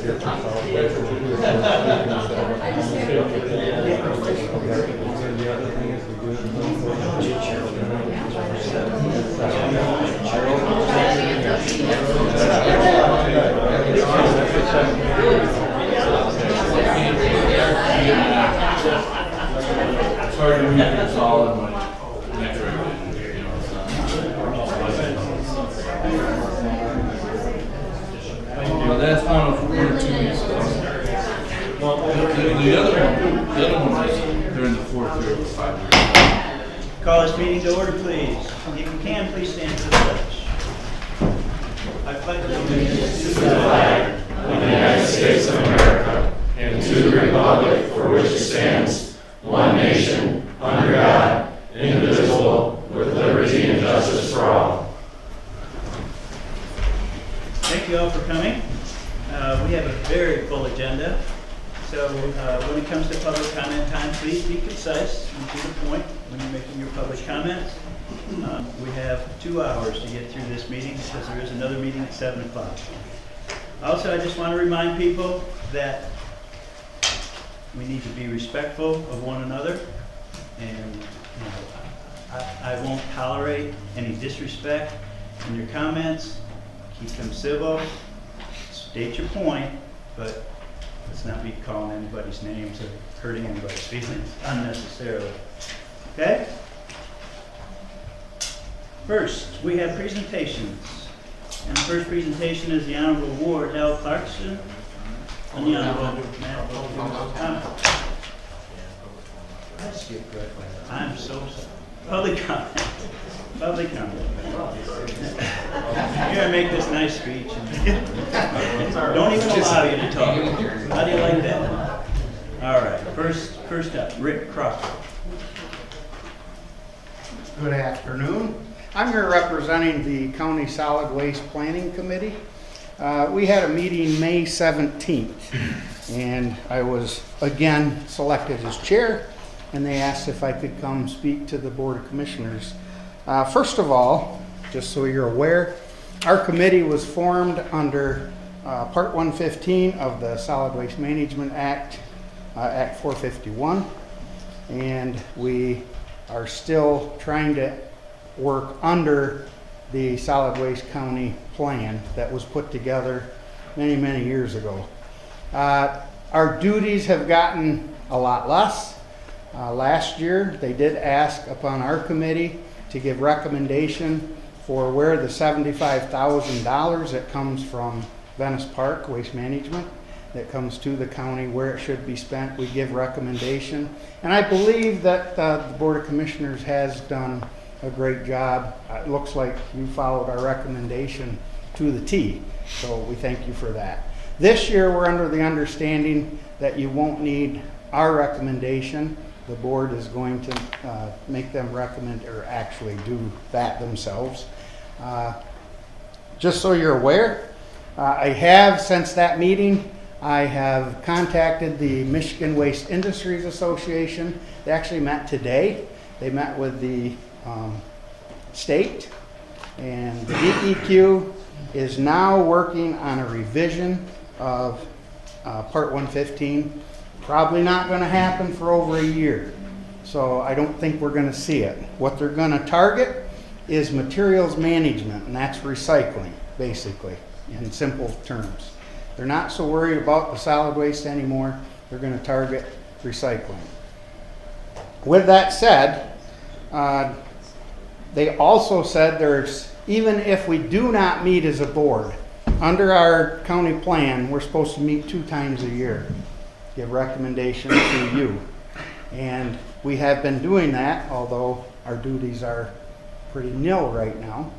It's hard to make it solid when metric, well, that's on a 4 to 2 weeks. Well, the other one is they're in the 4th year of 5 years. Call this meeting to order, please. If you can, please stand for the pledge. I pledge allegiance to the flag of the United States of America and to the republic for which it stands, one nation, under God, indivisible, with liberty and justice for all. Thank you all for coming. We have a very full agenda. So when it comes to public comment time, please be concise and to the point when you're making your public comments. We have 2 hours to get through this meeting because there is another meeting at 7 o'clock. Also, I just want to remind people that we need to be respectful of one another, and I won't tolerate any disrespect in your comments. Keep them civil, state your point, but let's not be calling anybody's names or hurting anybody's feelings unnecessarily. Okay? First, we have presentations. And the first presentation is the Honorable Ward L. Clarkson. And the Honorable Matt. I skipped correctly. I'm so sorry. Public comment. Public comment. You're gonna make this nice speech. Don't even allow you to talk. How do you like that? All right. First up, Rick Crawford. Good afternoon. I'm here representing the County Solid Waste Planning Committee. We had a meeting May 17th, and I was again selected as chair, and they asked if I could come speak to the Board of Commissioners. First of all, just so you're aware, our committee was formed under Part 115 of the Solid Waste Management Act, Act 451, and we are still trying to work under the Solid Waste County plan that was put together many, many years ago. Our duties have gotten a lot less. Last year, they did ask upon our committee to give recommendation for where the $75,000 that comes from Venice Park Waste Management that comes to the county, where it should be spent. We give recommendation. And I believe that the Board of Commissioners has done a great job. It looks like you followed our recommendation to the T, so we thank you for that. This year, we're under the understanding that you won't need our recommendation. The board is going to make them recommend or actually do that themselves. Just so you're aware, I have, since that meeting, I have contacted the Michigan Waste Industries Association. They actually met today. They met with the state, and the DEQ is now working on a revision of Part 115. Probably not going to happen for over a year, so I don't think we're going to see it. What they're going to target is materials management, and that's recycling, basically, in simple terms. They're not so worried about the solid waste anymore. They're going to target recycling. With that said, they also said even if we do not meet as a board, under our county plan, we're supposed to meet 2 times a year, give recommendations to you. And we have been doing that, although our duties are pretty nil right now.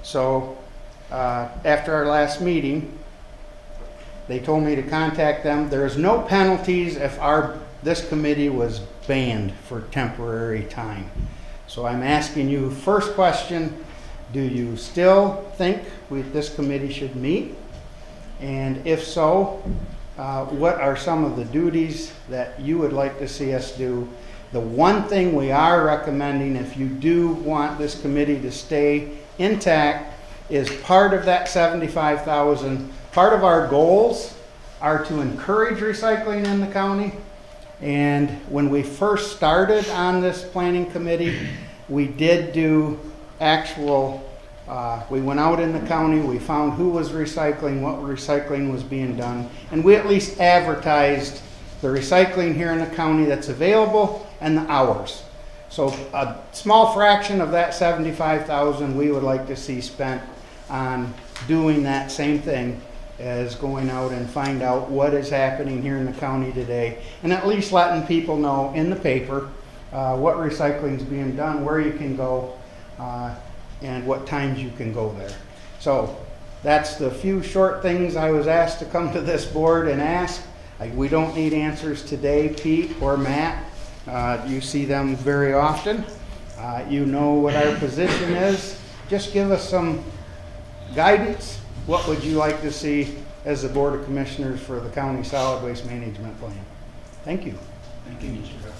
So after our last meeting, they told me to contact them. There is no penalties if this committee was banned for temporary time. So I'm asking you, first question, do you still think this committee should meet? And if so, what are some of the duties that you would like to see us do? The one thing we are recommending, if you do want this committee to stay intact, is part of that $75,000. Part of our goals are to encourage recycling in the county. And when we first started on this planning committee, we did do actual, we went out in the county, we found who was recycling, what recycling was being done, and we at least advertised the recycling here in the county that's available and the hours. So a small fraction of that 75,000 we would like to see spent on doing that same thing as going out and find out what is happening here in the county today, and at least letting people know in the paper what recycling is being done, where you can go, and what times you can go there. So that's the few short things I was asked to come to this board and ask. We don't need answers today, Pete or Matt. You see them very often. You know what our position is. Just give us some guidance. What would you like to see as the Board of Commissioners for the County Solid Waste Management Plan? Thank you. Thank you, Mr. Rucker.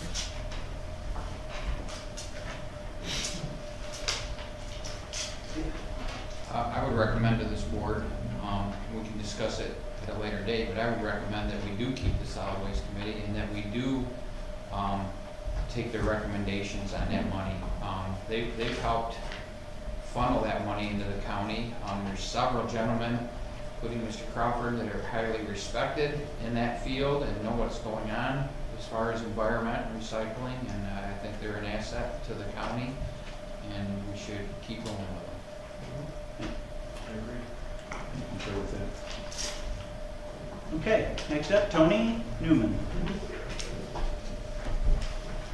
I would recommend to this board, we can discuss it at a later date, but I would recommend that we do keep the solid waste committee and that we do take their recommendations on that money. They've helped funnel that money into the county. There's several gentlemen, including Mr. Crawford, that are highly respected in that field and know what's going on as far as environment and recycling, and I think they're an asset to the county, and we should keep going with them. I agree. I'm sure with that. Okay, next up, Tony Newman.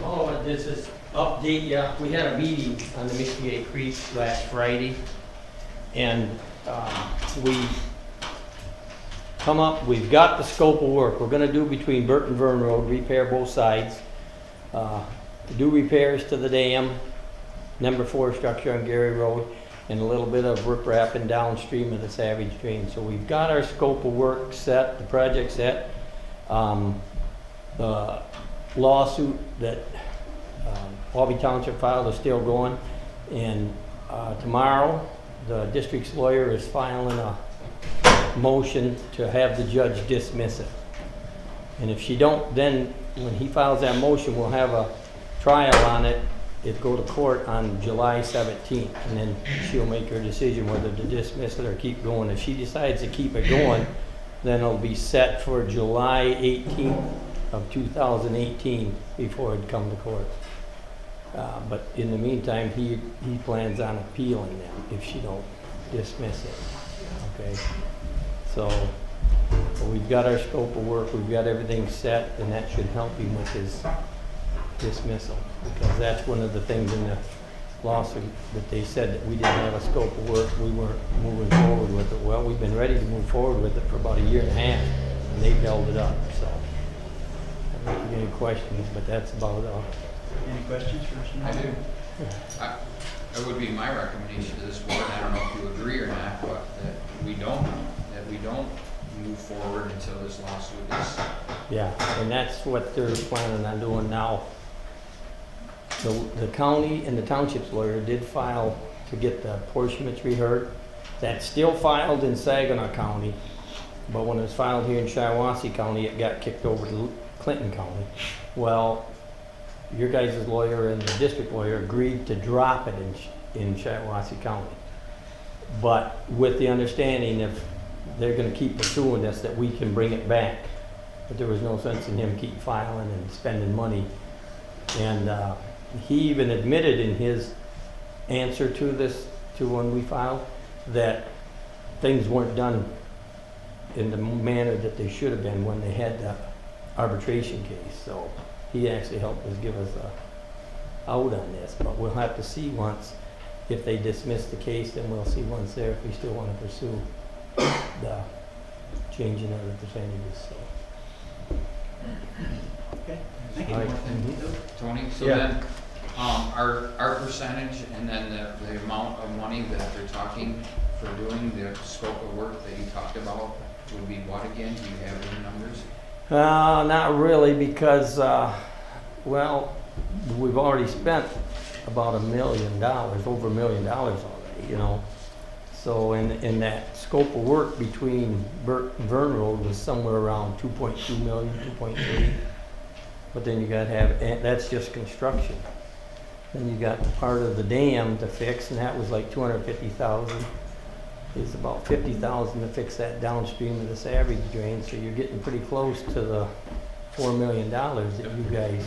Oh, this is update, yeah, we had a meeting on the Michigan Creek last Friday, and we've got the scope of work. We're gonna do between Burton and Vern Road, repair both sides, do repairs to the dam, number 4 structure on Gary Road, and a little bit of riprap and downstream of the Savage Drain. So we've got our scope of work set, the project set. The lawsuit that Wabi Township filed is still going, and tomorrow the district's lawyer is filing a motion to have the judge dismiss it. And if she don't, then when he files that motion, we'll have a trial on it. It go to court on July 17th, and then she'll make her decision whether to dismiss it or keep going. If she decides to keep it going, then it'll be set for July 18th of 2018 before it'd come to court. But in the meantime, he plans on appealing them if she don't dismiss it. Okay, so we've got our scope of work, we've got everything set, and that should help him with his dismissal, because that's one of the things in the lawsuit that they said that we didn't have a scope of work, we weren't moving forward with it. Well, we've been ready to move forward with it for about a year and a half, and they've held it up. So I don't have any questions, but that's about all. Any questions for Mr. I Newman? do. It would be my recommendation to this board, and I don't know if you agree or not, but that we don't move forward until this lawsuit is. Yeah, and that's what they're planning on doing now. The county and the township's lawyer did file to get the apportionments reheard. That's still filed in Saginaw County, but when it was filed here in Shiawassee County, it got kicked over to Clinton County. Well, your guys' lawyer and the district lawyer agreed to drop it in Shiawassee County, but with the understanding if they're going to keep pursuing this, that we can bring it back. But there was no sense in him keep filing and spending money. And he even admitted in his answer to this, to when we filed, that things weren't done in the manner that they should have been when they had the arbitration case. So he actually helped us, give us a out on this. But we'll have to see once, if they dismiss the case, then we'll see once there if we still want to pursue the changing of the percentages. So. Okay, thank you. All right. Tony, so Yeah. then, our percentage and then the amount of money that they're talking for doing the scope of work that you talked about would be what again? Do you have any numbers? Not really, because, well, we've already spent about $1 million, over $1 million already, you know. So in that scope of work between Vern Road was somewhere around 2.2 million, 2.3. But then you gotta have, and that's just construction. Then you got the part of the dam to fix, and that was like 250,000. It's about 50,000 to fix that downstream of the Savage drain, so you're getting pretty close to the $4 million that you guys.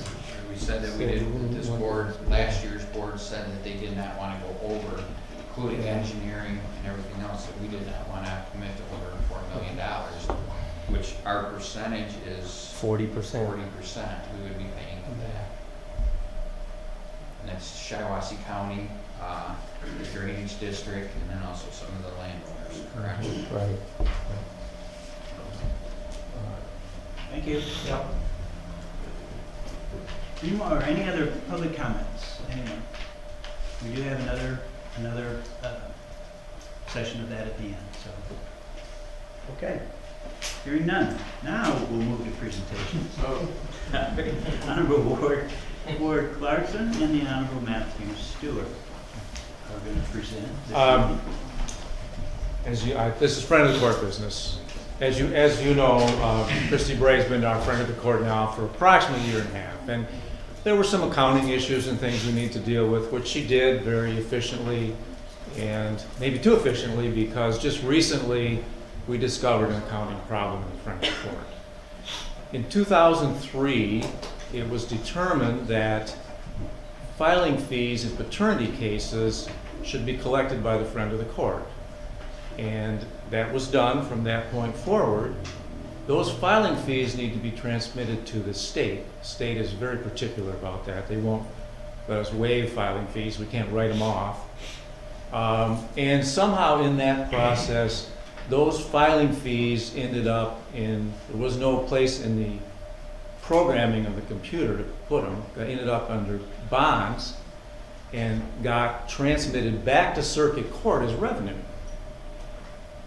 We said that we did, this board, last year's board said that they did not want to go over, including engineering and everything else, that we did not want to commit to over $4 million, which our percentage is 40%. 40%, we would be paying for that. And that's Shiawassee County, the drainage district, and then also some of the landowners, correct? Right. Thank you. Yep. Any more, or any other public comments? Anyone? We do have another session of that at the end, so. Okay. Hearing none. Now we'll move to presentations. Honorable Ward Clarkson and the Honorable Matthew Stewart are going to present this evening. This is friend of the court business. As you know, Christy Bray's been our friend of the court now for approximately a year and a half. And there were some accounting issues and things we need to deal with, which she did very efficiently, and maybe too efficiently, because just recently we discovered an accounting problem in the friend of the court. In 2003, it was determined that filing fees in paternity cases should be collected by the friend of the court. And that was done from that point forward. Those filing fees need to be transmitted to the state. The state is very particular about that. They won't let us waive filing fees. We can't write them off. And somehow in that process, those filing fees ended up in, there was no place in the programming of the computer to put them. They ended up under bonds and got transmitted back to circuit court as revenue.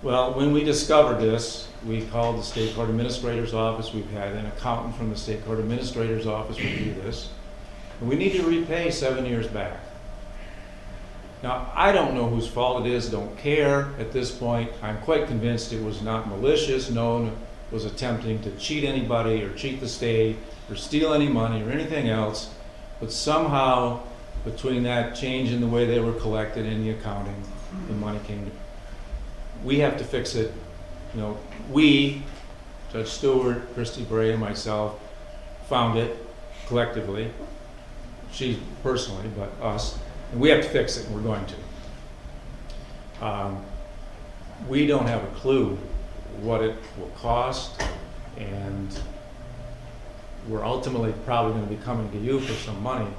Well, when we discovered this, we called the state court administrator's office. We've had an accountant from the state court administrator's office review this. And we need to repay 7 years back. Now, I don't know whose fault it is, don't care at this point. I'm quite convinced it was not malicious. No one was attempting to cheat anybody or cheat the state or steal any money or anything else. But somehow, between that change in the way they were collected in the accounting, the money came to. We have to fix it. You know, we, Judge Stewart, Christy Bray, and myself, found it collectively. She personally, but us. And we have to fix it, and we're going to. We don't have a clue what it will cost, and we're ultimately probably going to be coming to you for some money.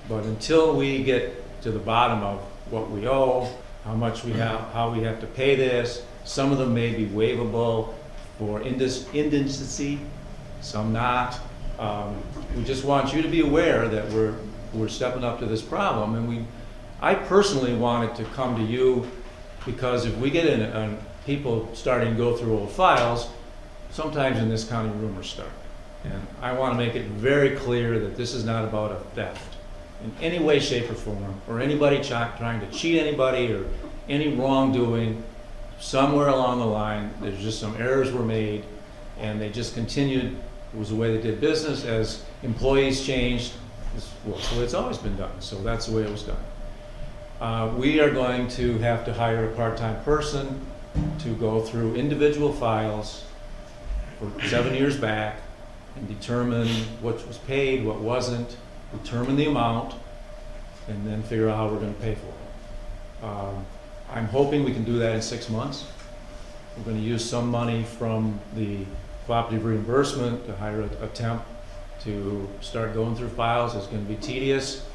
But until we get to the bottom of what we owe, how much we have, how we have to pay this, some of them may be waivable for indigency, some not. We just want you to be aware that we're stepping up to this problem, and I personally wanted to come to you because if we get in people starting to go through old files, sometimes in this county rumors start. And I want to make it very clear that this is not about a theft in any way, shape, or form, or anybody trying to cheat anybody or any wrongdoing. Somewhere along the line, there's just some errors were made, and they just continued. It was the way they did business. As employees changed, well, so it's always been done. So that's the way it was done. We are going to have to hire a part-time person to go through individual files for 7 years back and determine what was paid, what wasn't, determine the amount, and then figure out how we're going to pay for it. I'm hoping we can do that in 6 months. We're going to use some money from the cooperative reimbursement to hire a temp to start going through files. It's going to be tedious.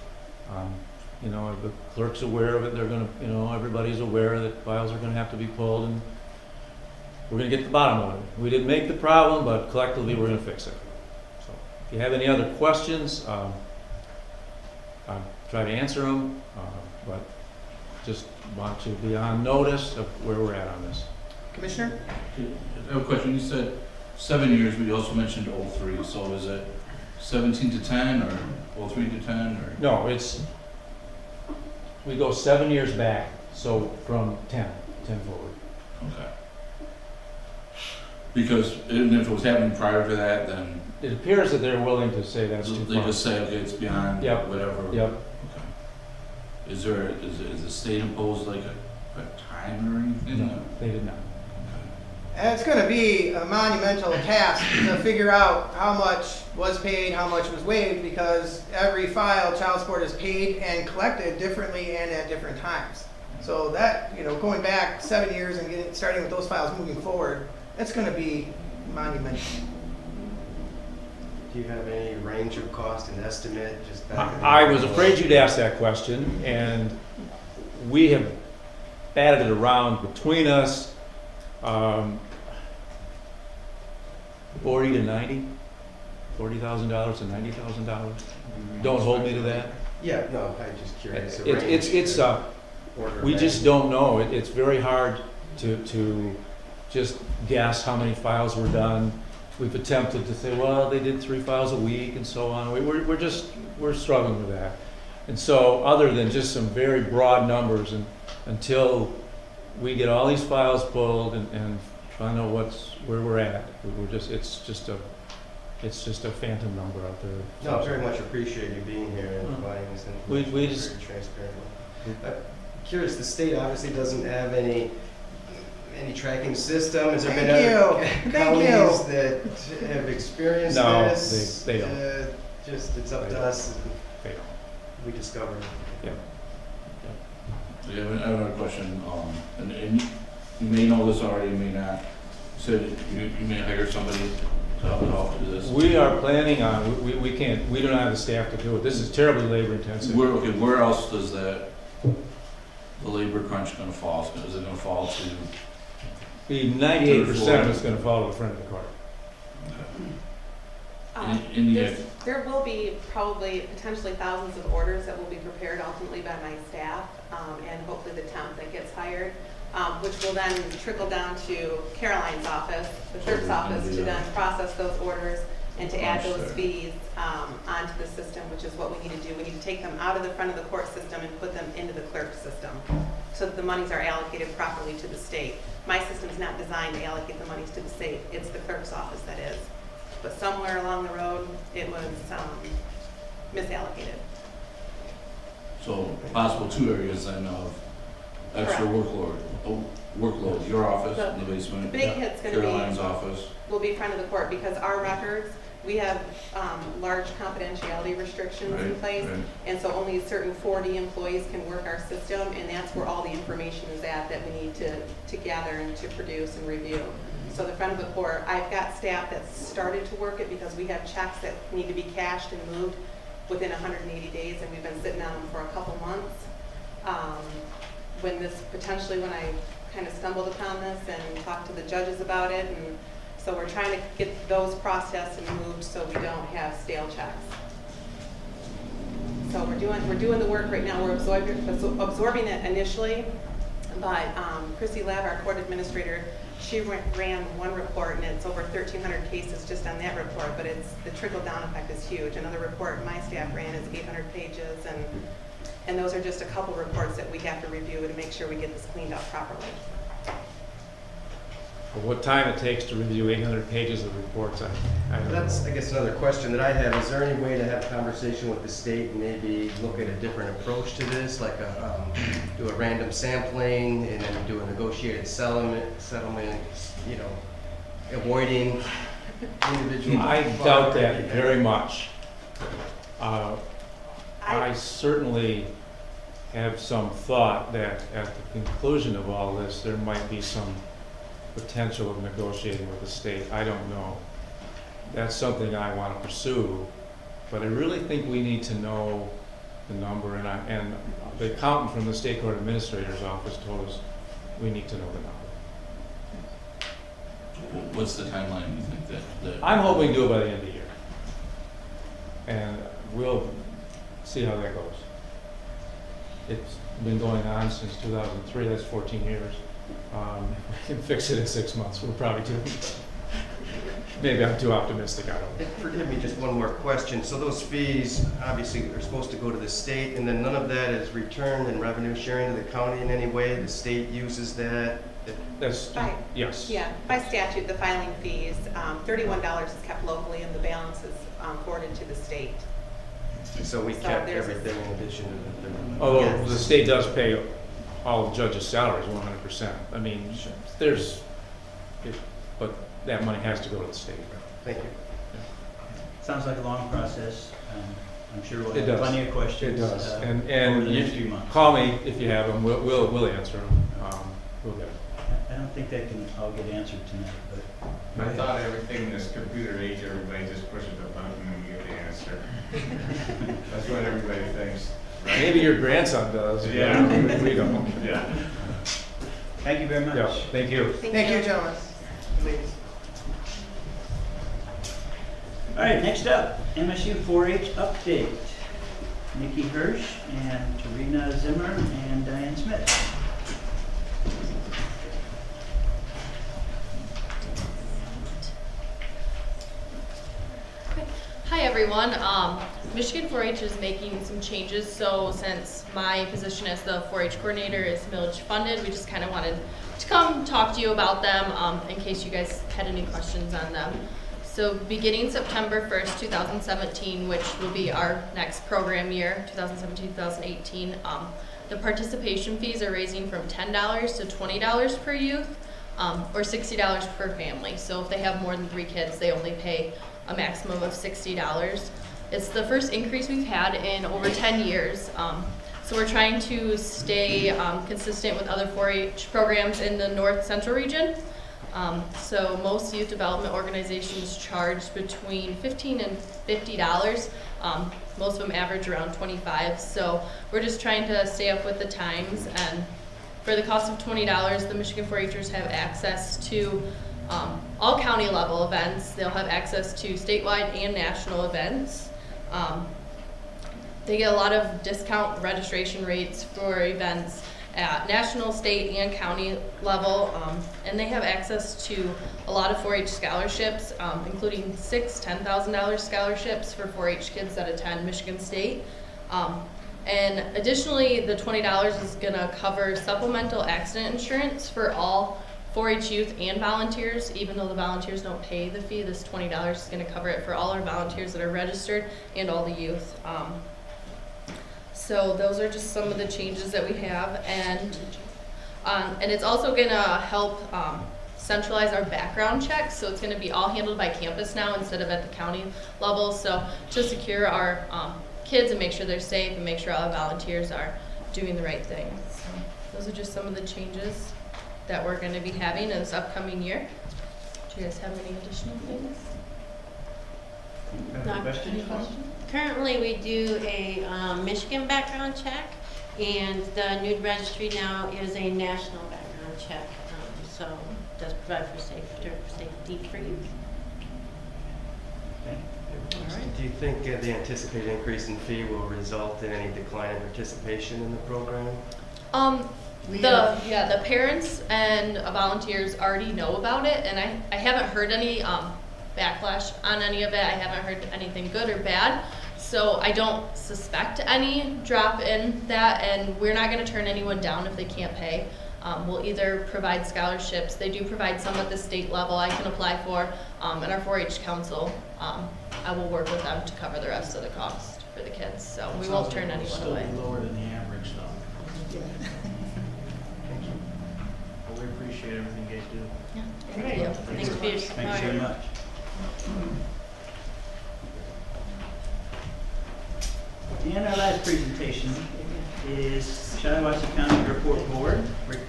You know, the clerk's aware of it. They're going to, you know, everybody's aware that files are going to have to be pulled, and we're going to get to the bottom of it. We didn't make the problem, but collectively we're going to fix it. So if you have any other questions, I'll try to answer them, but just want to be on notice of where we're at on this. Commissioner? I have a question. You said 7 years, but you also mentioned 03. So is it 17 to 10 or 03 to 10 or? No, we go 7 years back, so from 10. 10 forward. Okay. Because even if it was happening prior to that, then It appears that they're willing to say that's too they far. just say, okay, it's beyond Yep. whatever. Yep. Okay. Is the state imposed like a time or anything? No, they did not. And it's gonna be a monumental task to figure out how much was paid, how much was waived, because every file, child support is paid and collected differently and at different times. So that, going back 7 years and starting with those files moving forward, it's gonna be monumental. Do you have any range of cost and estimate, just back? I was afraid you'd ask that question, and we have batted it around between us, 40 to 90, $40,000 to $90,000. Don't hold me to that. Yeah, no, I'm just curious. a It's range, order of we just magnitude. don't know. It's very hard to just guess how many files were done. We've attempted to say, well, they did 3 files a week and so on. We're struggling with that. And so other than just some very broad numbers, and until we get all these files pulled and find out where we're at, it's just a phantom number out there. No, I very much appreciate you being here and Mm. providing this We information just- very transparently. Curious, the state obviously doesn't have any tracking system. Has there been Thank other you. counties that have experienced No, this? they don't. Just, it's up They to don't. us, They don't. we discover. Yeah. So I have another question, and you may know this already, you may not. You said you may hire somebody to help do this. We are planning on, we can't, we don't have the staff to do it. This is terribly labor intensive. Where else does the labor crunch gonna fall? Is it gonna fall to? Be 98% of it's gonna fall to the front of the court. There will be probably potentially thousands of orders that will be prepared ultimately by my staff, and hopefully the temp that gets hired, which will then trickle down to Caroline's office, the clerk's office, to then process those orders and to add those fees onto the system, which is what we need to do. We need to take them out of the front of the court system and put them into the clerk's system so that the monies are allocated properly to the state. My system's not designed to allocate the monies to the state. It's the clerk's office that is. But somewhere along the road, it was misallocated. So possible 2 areas then of extra workload, your office in the basement, Big hit's gonna be, Caroline's office. will be front of the court because our records, we have large confidentiality restrictions in place. Right. And so only certain 40 employees can work our system, and that's where all the information is at that we need to gather and to produce and review. So the front of the court, I've got staff that's started to work it because we have checks that need to be cashed and moved within 180 days, and we've been sitting on them for a couple months. When I kind of stumbled upon this and talked to the judges about it, and so we're trying to get those processed and moved so we don't have stale checks. So we're doing the work right now. We're absorbing it initially, but Chrissy Lev, our court administrator, she ran one report, and it's over 1,300 cases just on that report, but the trickle-down effect is huge. Another report my staff ran is 800 pages, and those are just a couple reports that we have to review to make sure we get this cleaned up properly. What time it takes to review 800 pages of reports, I don't know. That's, I guess, another question that I have. Is there any way to have a conversation with the state and maybe look at a different approach to this, like do a random sampling and then do a negotiated settlement, avoiding individual? I doubt that very much. I certainly have some thought that at the conclusion of all this, there might be some potential of negotiating with the state. I don't know. That's something I want to pursue, but I really think we need to know the number, and the accountant from the state court administrator's office told us we need to know the number. What's the timeline you think that? I'm hoping to do it by the end of the year, and we'll see how that goes. It's been going on since 2003, that's 14 years. If we can fix it in 6 months, we'll probably do it. maybe I'm too optimistic, I don't know. Forgive me, just one more question. So those fees, obviously, are supposed to go to the state, and then none of that is returned in revenue sharing to the county in any way? The state uses that? That's, Right. yes. Yeah, by statute, the filing fees, $31 is kept locally and the balance is forwarded to the state. So we So kept there's- everything in addition to the... Although Yes. the state does pay all the judges' salaries 100%. I mean, there's, but that money has to go to the state. Thank you. Sounds like a long process. I'm sure we'll It have does. plenty of It questions. does. Over And the next few you months. call me if you have them, we'll answer them. We'll get it. I don't think that can all get answered tonight, but. I thought everything in this computer age, everybody just pushes a button and you get the answer. That's what everybody thinks. right? Maybe your grandson does. but Yeah. We don't. Yeah. Thank you very much. Yeah, thank you. Thank you, gentlemen. Ladies. All right, next up, MSU 4-H update. Nikki Hirsch and Tarina Zimmer and Diane Smith. Hi everyone. Michigan 4-H is making some changes, so since my position as the 4-H coordinator is millage funded, we just kind of wanted to come talk to you about them in case you guys had any questions on them. So beginning September 1st, 2017, which will be our next program year, 2017-2018, the participation fees are raising from $10 to $20 per youth, or $60 per family. So if they have more than 3 kids, they only pay a maximum of $60. It's the first increase we've had in over 10 years. So we're trying to stay consistent with other 4-H programs in the North Central region. So most youth development organizations charge between $15 and $50. Most of them average around $25. So we're just trying to stay up with the times, and for the cost of $20, the Michigan 4-Hers have access to all county level events. They'll have access to statewide and national events. They get a lot of discount registration rates for events at national, state, and county level, and they have access to a lot of 4-H scholarships, including 6 $10,000 scholarships for 4-H kids that attend Michigan State. And additionally, the $20 is going to cover supplemental accident insurance for all 4-H youth and volunteers. Even though the volunteers don't pay the fee, this $20 is going to cover it for all our volunteers that are registered and all the youth. So those are just some of the changes that we have, and it's also going to help centralize our background checks. So it's going to be all handled by campus now instead of at the county level. So to secure our kids and make sure they're safe and make sure all our volunteers are doing the right thing. So those are just some of the changes that we're going to be having in this upcoming year. Do you guys have any additional things? Any questions? Any questions? Currently, we do a Michigan background check, and the nude registry now is a national background check. So it does provide for safety for youth. Okay. All right. Do you think the anticipated increase in fee will result in any decline in participation in the program? The parents and volunteers already know about it, and I haven't heard any backlash on any of it. I haven't heard anything good or bad, so I don't suspect any drop in that, and we're not going to turn anyone down if they can't pay. We'll either provide scholarships. They do provide some at the state level I can apply for, and our 4-H council, I will work with them to cover the rest of the cost for the kids, so we won't turn anyone away. Still be lower than the average though. Well, we appreciate everything you guys do. Yeah. Great. Yeah. Thanks for your Thank you support. very much. And our last presentation is Shiawassee County Airport Board, Rick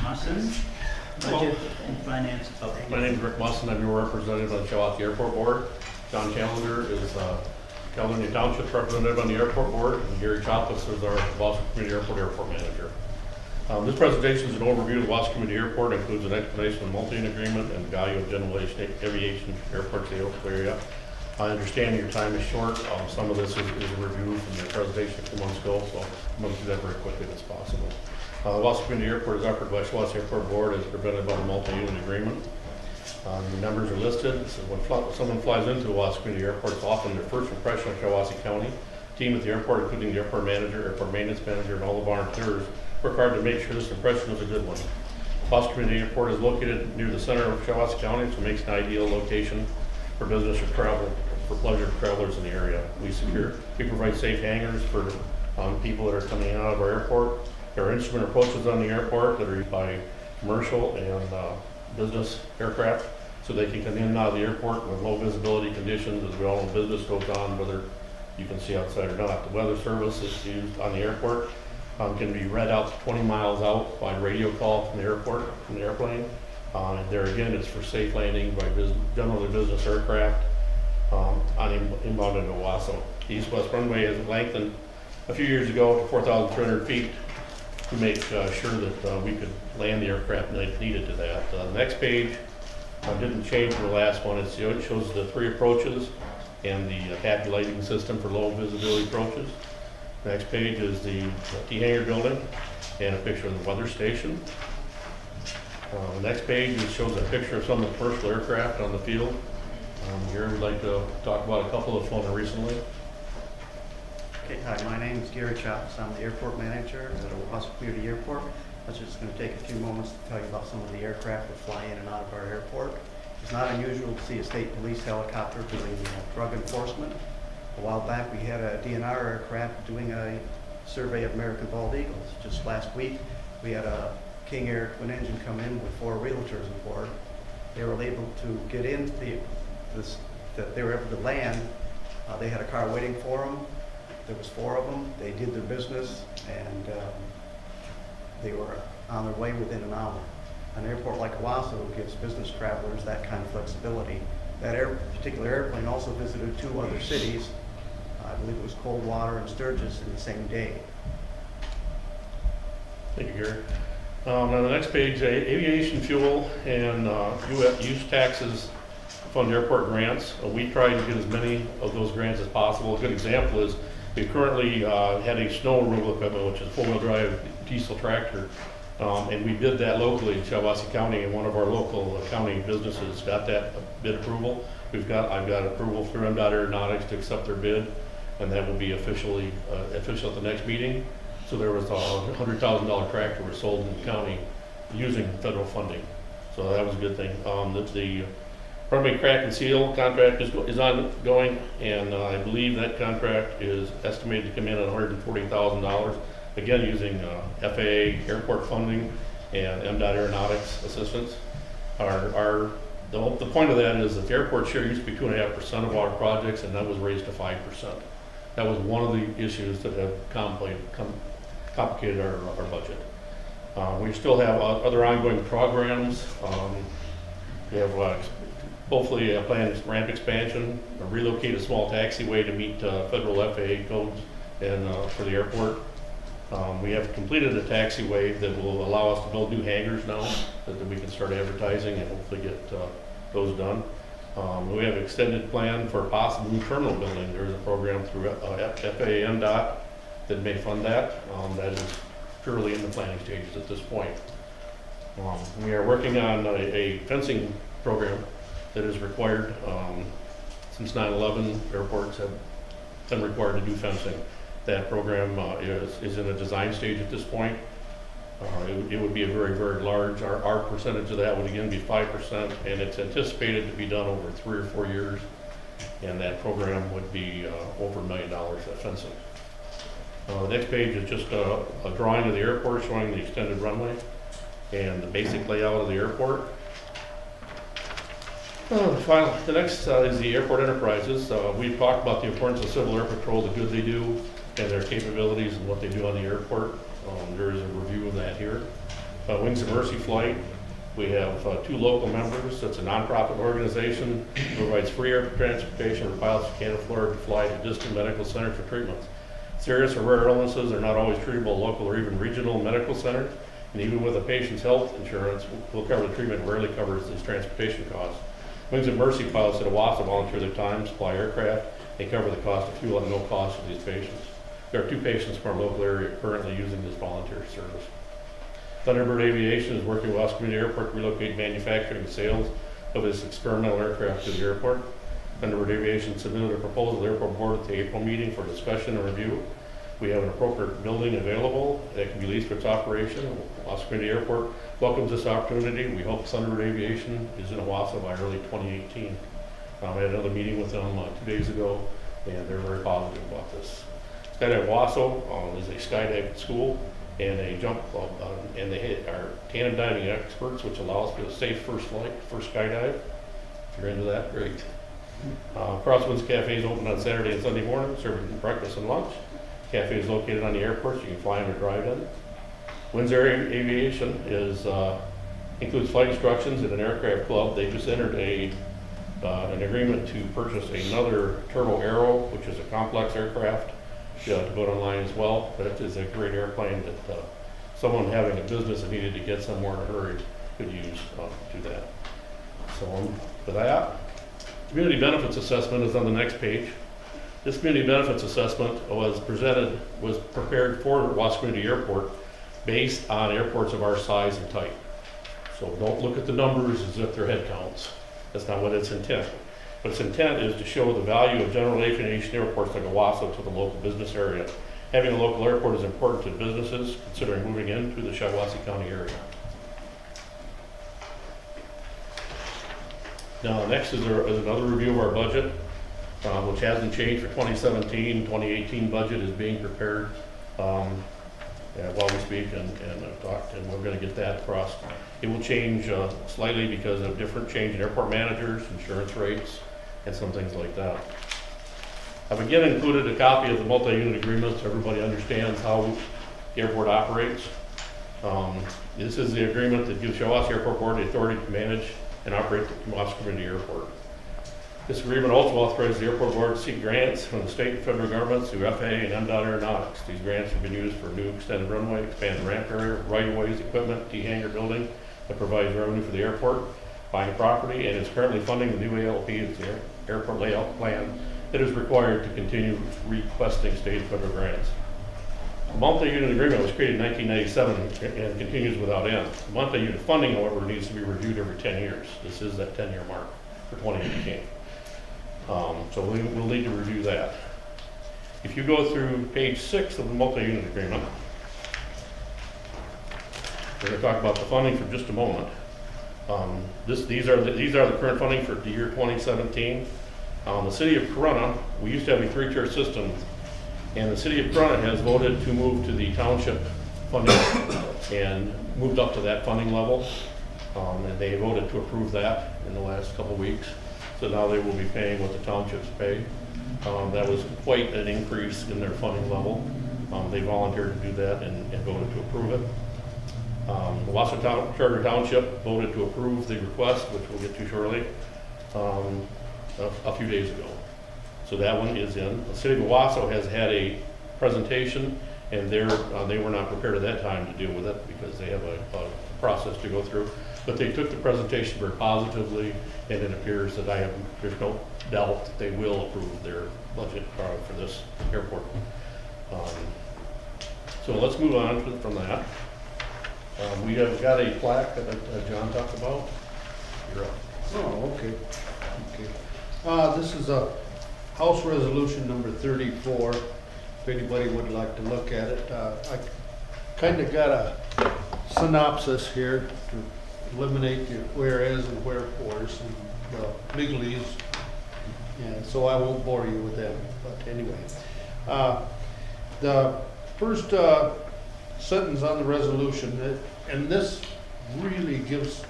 Musson, Budget and Finance Update. My name is Rick Musson. I'm your representative on the Shiawassee Airport Board. John Challenger is Caledonia Township's representative on the Airport Board, and Gary Choppis is our Wausau Community Airport Manager. This presentation is an overview of the Wausau Community Airport. It includes an explanation of the multi-unit agreement and value of general aviation airports in the Oak area. I understand your time is short. Some of this is a review from the presentation a few months ago, so I'm going to do that very quickly as possible. The Wausau Community Airport is operated by Shiawassee Airport Board as presented by the multi-unit agreement. The numbers are listed, so when someone flies into Shiawassee Community Airport, it's often their first impression of Shiawassee County. Team at the airport, including the airport manager, airport maintenance manager, and all the volunteers, work hard to make sure this impression is a good one. Shiawassee Community Airport is located near the center of Shiawassee County, so it makes an ideal location for business or travel, for pleasure travelers in the area. We provide safe hangars for people that are coming in and out of our airport. There are instrument approaches on the airport that are used by commercial and business aircraft, so they can come in and out of the airport with low visibility conditions. As we all know, business goes on whether you can see outside or not. The weather service is used on the airport can be read out to 20 miles out by radio call from the airport, from the airplane. And there again, it's for safe landing by generally business aircraft inbound into Owasso. The east-west runway is lengthened a few years ago to 4,300 feet to make sure that we could land the aircraft needed to that. The next page didn't change from the last one. It shows the 3 approaches and the happy lighting system for low visibility approaches. Next page is the T-hangar building and a picture of the weather station. The next page shows a picture of some of the commercial aircraft on the field. Here we'd like to talk about a couple that flown recently. Okay, hi, my name is Gary Chappas. I'm the airport manager at Shiawassee Community Airport. I was just going to take a few moments to tell you about some of the aircraft that fly in and out of our airport. It's not unusual to see a state police helicopter doing drug enforcement. A while back, we had a DNR aircraft doing a survey of American bald eagles. Just last week, we had a King Air twin engine come in with 4 realtors aboard. They were able to get in, they were able to land. They had a car waiting for them. There was 4 of them. They did their business, and they were on their way within an hour. An airport like Owasso gives business travelers that kind of flexibility. That particular airplane also visited 2 other cities. I believe it was Coldwater and Sturgis in the same day. Thank you, Gary. On the next page, aviation fuel and use taxes fund airport grants. We try to get as many of those grants as possible. A good example is we currently had a snow removal equipment, which is a 4-wheel drive diesel tractor, and we bid that locally in Shiawassee County, and one of our local county businesses got that bid approval. I've got approval through MDOT Aeronautics to accept their bid, and that will be official at the next meeting. So there was a $100,000 tractor was sold in the county using federal funding. So that was a good thing. The runway crack and seal contract is ongoing, and I believe that contract is estimated to come in at $140,000. Again, using FAA airport funding and MDOT Aeronautics assistance. The point of that is that the airport share used to be 2.5% of our projects, and that was raised to 5%. That was one of the issues that have complicated our budget. We still have other ongoing programs. We have hopefully a planned ramp expansion, relocate a small taxiway to meet federal FAA codes and for the airport. We have completed a taxiway that will allow us to build new hangars now that we can start advertising and hopefully get those done. We have an extended plan for a possible new terminal building. There's a program through FAA MDOT that may fund that. That is purely in the planning stages at this point. We are working on a fencing program that is required. Since 9/11, airports have been required to do fencing. That program is in a design stage at this point. It would be a very, very large, our percentage of that would again be 5%, and it's anticipated to be done over 3 or 4 years. And that program would be over $1 million, that fencing. The next page is just a drawing of the airport showing the extended runway and the basic layout of the airport. The next is the airport enterprises. We've talked about the importance of Civil Air Patrol, the good they do, and their capabilities and what they do on the airport. There is a review of that here. Wings of Mercy Flight. We have 2 local members. It's a nonprofit organization that provides free air transportation for pilots who can't afford to fly to distant medical centers for treatments. Serious or rare illnesses are not always treatable at local or even regional medical centers, and even with a patient's health insurance, will cover the treatment, rarely covers these transportation costs. Wings of Mercy pilots at Owasso volunteer their time, supply aircraft, and cover the cost of fuel at no cost to these patients. There are 2 patients from our local area currently using this volunteer service. Thunderbird Aviation is working with Owasso Community Airport to relocate manufacturing and sales of its experimental aircraft to the airport. Thunderbird Aviation submitted a proposal to the airport board at the April meeting for discussion and review. We have an appropriate building available that can be leased for its operation. Owasso Community Airport welcomes this opportunity. We hope Thunderbird Aviation is in Owasso by early 2018. I had another meeting with them 2 days ago, and they're very positive about this. Skydive Owasso is a skydiving school and a jump club, and they are tandem diving experts, which allows for a safe first flight, first skydive. If you're into that, great. Crosswinds Cafe is open on Saturday and Sunday morning, serving breakfast and lunch. Cafe is located on the airport, so you can fly in or drive in. Windsor Aviation includes flight instructions and an aircraft club. They just entered an agreement to purchase another Turbo Arrow, which is a complex aircraft, to put online as well. But it is a great airplane that someone having a business that needed to get somewhere in a hurry could use to do that. So with that, community benefits assessment is on the next page. This community benefits assessment was prepared for Owasso Community Airport based on airports of our size and type. So don't look at the numbers as if they're head counts. That's not what its intent. But its intent is to show the value of general aviation airports like Owasso to the local business area. Having a local airport is important to businesses considering moving into the Shiawassee County area. Now, next is another review of our budget, which hasn't changed for 2017. 2018 budget is being prepared while we speak, and we're going to get that across. It will change slightly because of different change in airport managers, insurance rates, and some things like that. I've again included a copy of the multi-unit agreement so everybody understands how the airport operates. This is the agreement that gives Shiawassee Airport Board the authority to manage and operate the Owasso Community Airport. This agreement also authorizes the airport board to seek grants from the state and federal governments through FAA and MDOT Aeronautics. These grants have been used for new extended runway, expanded ramp area, right-of-ways, equipment, T-hangar building that provides revenue for the airport, buying the property, and is currently funding the new ALP, it's the airport layout plan, that is required to continue requesting state and federal grants. The multi-unit agreement was created in 1997 and continues without end. The multi-unit funding, however, needs to be reviewed every 10 years. This is that 10-year mark for 2018. So we'll need to review that. If you go through page 6 of the multi-unit agreement, we're going to talk about the funding for just a moment. These are the current funding for the year 2017. The city of Corunna, we used to have a 3-tier system, and the city of Corunna has voted to move to the township funding and moved up to that funding level. And they voted to approve that in the last couple of weeks. So now they will be paying what the townships pay. That was quite an increase in their funding level. They volunteered to do that and voted to approve it. The Owasso Charter Township voted to approve the request, which we'll get to shortly, a few days ago. So that one is in. The city of Owasso has had a presentation, and they were not prepared at that time to deal with it because they have a process to go through. But they took the presentation very positively, and it appears that there's no doubt that they will approve their budget for this airport. So let's move on from that. We have got a plaque that John talked about. You're up. Oh, okay. This is a House Resolution number 34. If anybody would like to look at it, I kind of got a synopsis here to eliminate the whereas and wherefores and the legalese, and so I won't bore you with them. But anyway, the first sentence on the resolution, and this really gives,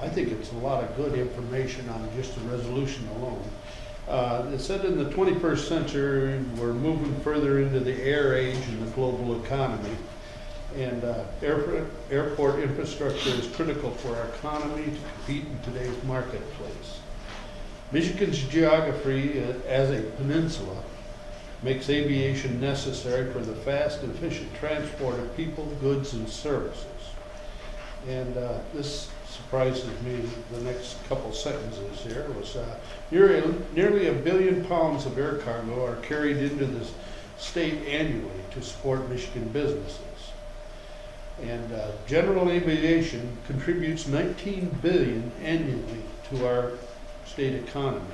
I think it's a lot of good information on just the resolution alone. It said in the 21st century, we're moving further into the air age in the global economy. And airport infrastructure is critical for our economy to compete in today's marketplace. Michigan's geography as a peninsula makes aviation necessary for the fast and efficient transport of people, goods, and services. And this surprises me. The next couple sentences here was nearly 1 billion pounds of air cargo are carried into the state annually to support Michigan businesses. And general aviation contributes $19 billion annually to our state economy.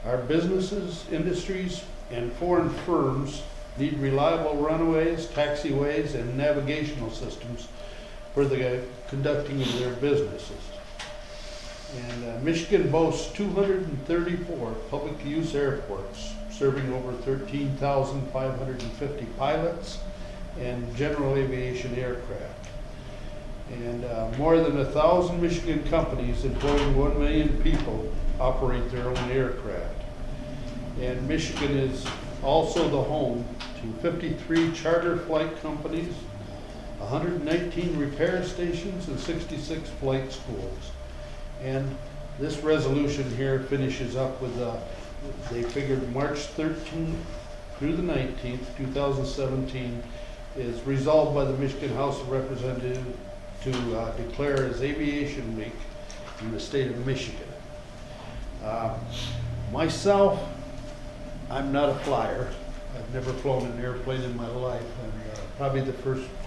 Our businesses, industries, and foreign firms need reliable runways, taxiways, and navigational systems for the conducting of their businesses. And Michigan boasts 234 public use airports, serving over 13,550 pilots and general aviation aircraft. And more than 1,000 Michigan companies employing 1 million people operate their own aircraft. And Michigan is also the home to 53 charter flight companies, 119 repair stations, and 66 flight schools. And this resolution here finishes up with, they figured March 13th through the 19th, 2017, is resolved by the Michigan House of Representatives to declare as Aviation Week in the state of Michigan. Myself, I'm not a flyer. I've never flown an airplane in my life, and probably the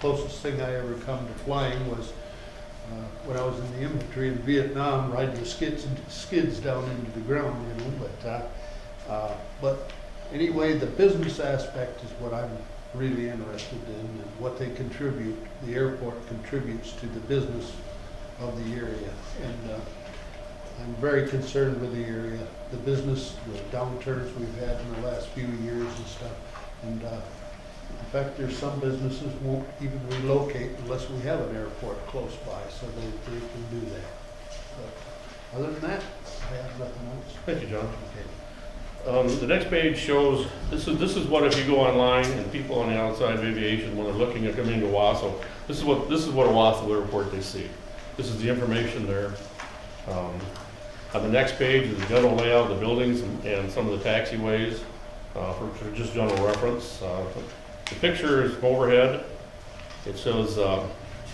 closest thing I ever come to flying was when I was in the infantry in Vietnam, riding the skids down into the ground, you know. But anyway, the business aspect is what I'm really interested in, and what they contribute. The airport contributes to the business of the area, and I'm very concerned with the area, the business, the downturns we've had in the last few years and stuff. And in fact, there's some businesses won't even relocate unless we have an airport close by, so they can do that. But other than that, I have nothing else. Thank you, John. Okay. The next page shows, this is what if you go online and people on the outside of aviation, when they're looking at coming to Owasso, this is what Owasso Airport they see. This is the information there. On the next page is the general layout of the buildings and some of the taxiways for just general reference. The picture is from overhead. It shows,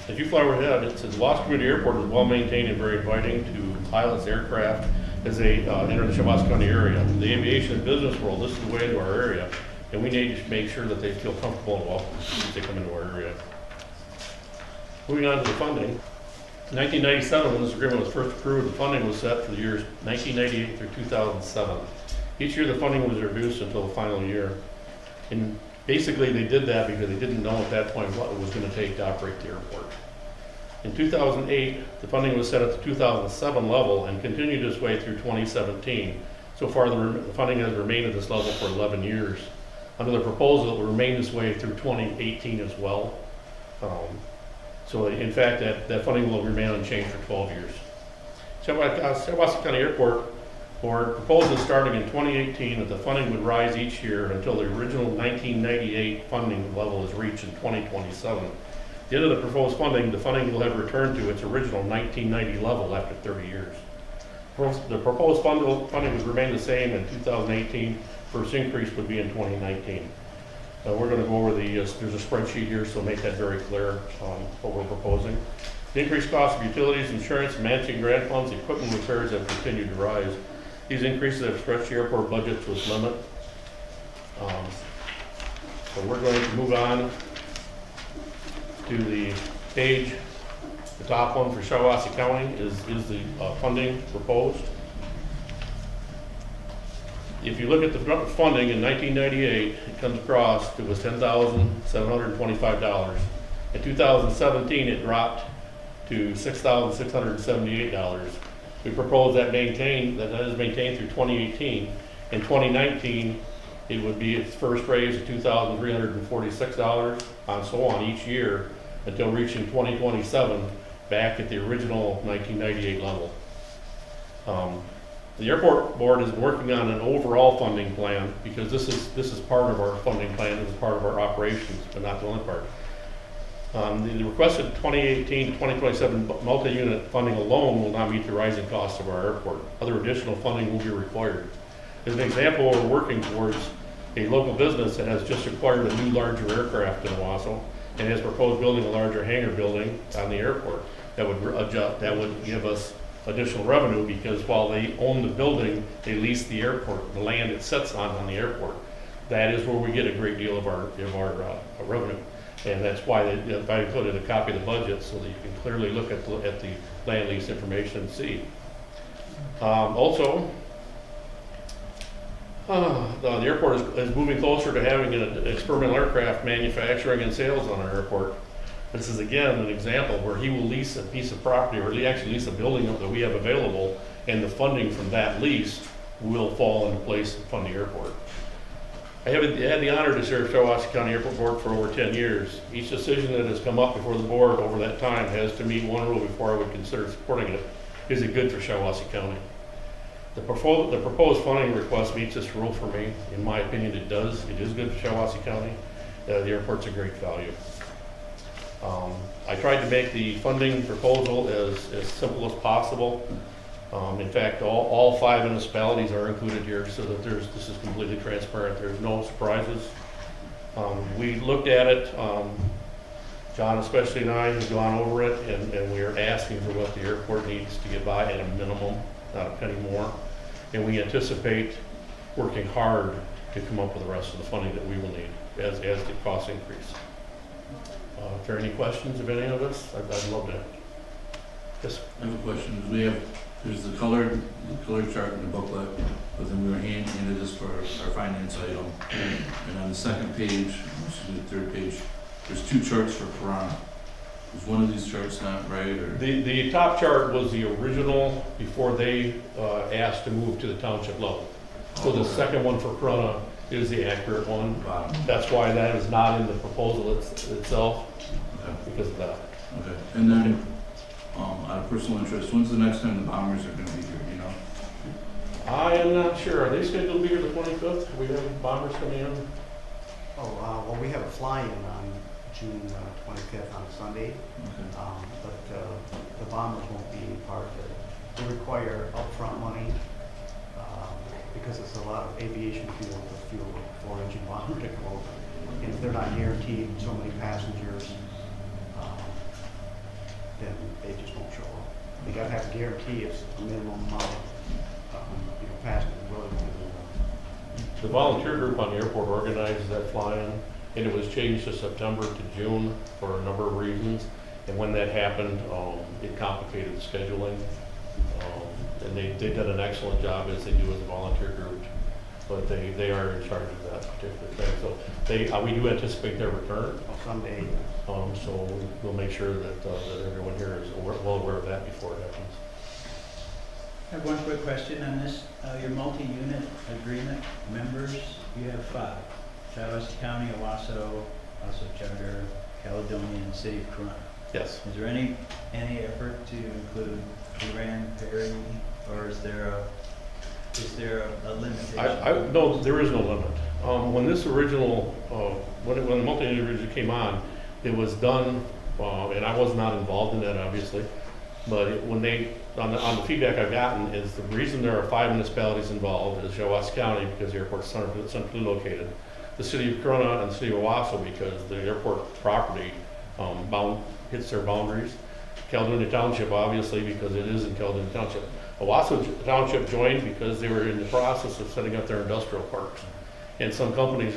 if you fly overhead, it says Owasso Community Airport is well maintained and very inviting to pilots, aircraft as they enter the Shiawassee County area. The aviation and business world, this is the way into our area, and we need to make sure that they feel comfortable and welcome as they come into our area. Moving on to the funding. In 1997, when this agreement was first approved, the funding was set for the years 1998 through 2007. Each year the funding was reduced until the final year. And basically they did that because they didn't know at that point what it was going to take to operate the airport. In 2008, the funding was set at the 2007 level and continued this way through 2017. So far, the funding has remained at this level for 11 years. Under the proposal, it will remain this way through 2018 as well. So in fact, that funding will remain unchanged for 12 years. Shiawassee County Airport Board proposes starting in 2018 that the funding would rise each year until the original 1998 funding level is reached in 2027. At the end of the proposed funding, the funding will have returned to its original 1990 level after 30 years. The proposed funding would remain the same in 2018. First increase would be in 2019. We're going to go over there's a spreadsheet here, so make that very clear what we're proposing. The increased cost of utilities, insurance, matching grant funds, equipment repairs have continued to rise. These increases have stretched the airport budget to its limit. So we're going to move on to the page. The top one for Shiawassee County is the funding proposed. If you look at the funding in 1998, it comes across, it was $10,725. In 2017, it dropped to $6,678. We propose that is maintained through 2018. In 2019, it would be its first raise of $2,346, and so on each year until reaching 2027, back at the original 1998 level. The airport board is working on an overall funding plan because this is part of our funding plan. This is part of our operations, but not the only part. The requested 2018 to 2027 multi-unit funding alone will not meet the rising costs of our airport. Other additional funding will be required. As an example, we're working towards a local business that has just acquired a new larger aircraft in Owasso and has proposed building a larger hangar building on the airport. That would give us additional revenue because while they own the building, they lease the airport, the land it sits on the airport. That is where we get a great deal of our revenue. And that's why I included a copy of the budget so that you can clearly look at the land lease information and see. Also, the airport is moving closer to having an experimental aircraft manufacturing and sales on our airport. This is again an example where he will lease a piece of property, or he actually lease a building that we have available, and the funding from that lease will fall into place to fund the airport. I have had the honor to serve Shiawassee County Airport Board for over 10 years. Each decision that has come up before the board over that time has to meet one rule before I would consider supporting it. Is it good for Shiawassee County? The proposed funding request meets this rule for me. In my opinion, it does. It is good for Shiawassee County. The airport's a great value. I tried to make the funding proposal as simple as possible. In fact, all 5 municipalities are included here so that this is completely transparent. There's no surprises. We looked at it, John especially and I have gone over it, and we are asking for what the airport needs to get by at a minimum, not a penny more. And we anticipate working hard to come up with the rest of the funding that we will need as the costs increase. If there are any questions of any of us, I'd love to. Yes. I have a question. There's the colored chart in the booklet, but then we were handed this for our finance item. And on the second page, the third page, there's 2 charts for Piranha. Is one of these charts not right, or? The top chart was the original before they asked to move to the township level. So the second one for Piranha is the accurate one. Wow. That's why that is not in the proposal itself, because of that. Okay. And then, out of personal interest, when's the next time the Bombers are going to be here, you know? I am not sure. Are they scheduled to be here the 25th? We have Bombers coming in? Well, we have a fly-in on June 25th on Sunday, Okay. but the Bombers won't be part of it. They require upfront money because it's a lot of aviation fuel to fuel a 4-engine bomber to go over. And if they're not guaranteed so many passengers, then they just won't show up. They gotta have a guarantee it's a minimum amount of passengers willing to. The volunteer group on the airport organizes that fly-in, and it was changed to September to June for a number of reasons. And when that happened, it complicated scheduling. And they did an excellent job, as they do as a volunteer group, but they are in charge of that particular thing. So we do anticipate their return. Someday. So we'll make sure that everyone here is well aware of that before it happens. I have one quick question on this. Your multi-unit agreement members, you have 5. Shiawassee County, Owasso, Charter, Caledonia, and City of Corona. Yes. Is there any effort to include Duran, Perry, or is there a limitation? No, there is no limit. When this original, when the multi-unit originally came on, it was done, and I was not involved in that obviously, but on the feedback I've gotten is the reason there are 5 municipalities involved is Shiawassee County because the airport is centrally located, the City of Corona and the City of Owasso because the airport property hits their boundaries. Caledonia Township, obviously, because it is in Caledonia Township. Owasso Township joined because they were in the process of setting up their industrial parks. And some companies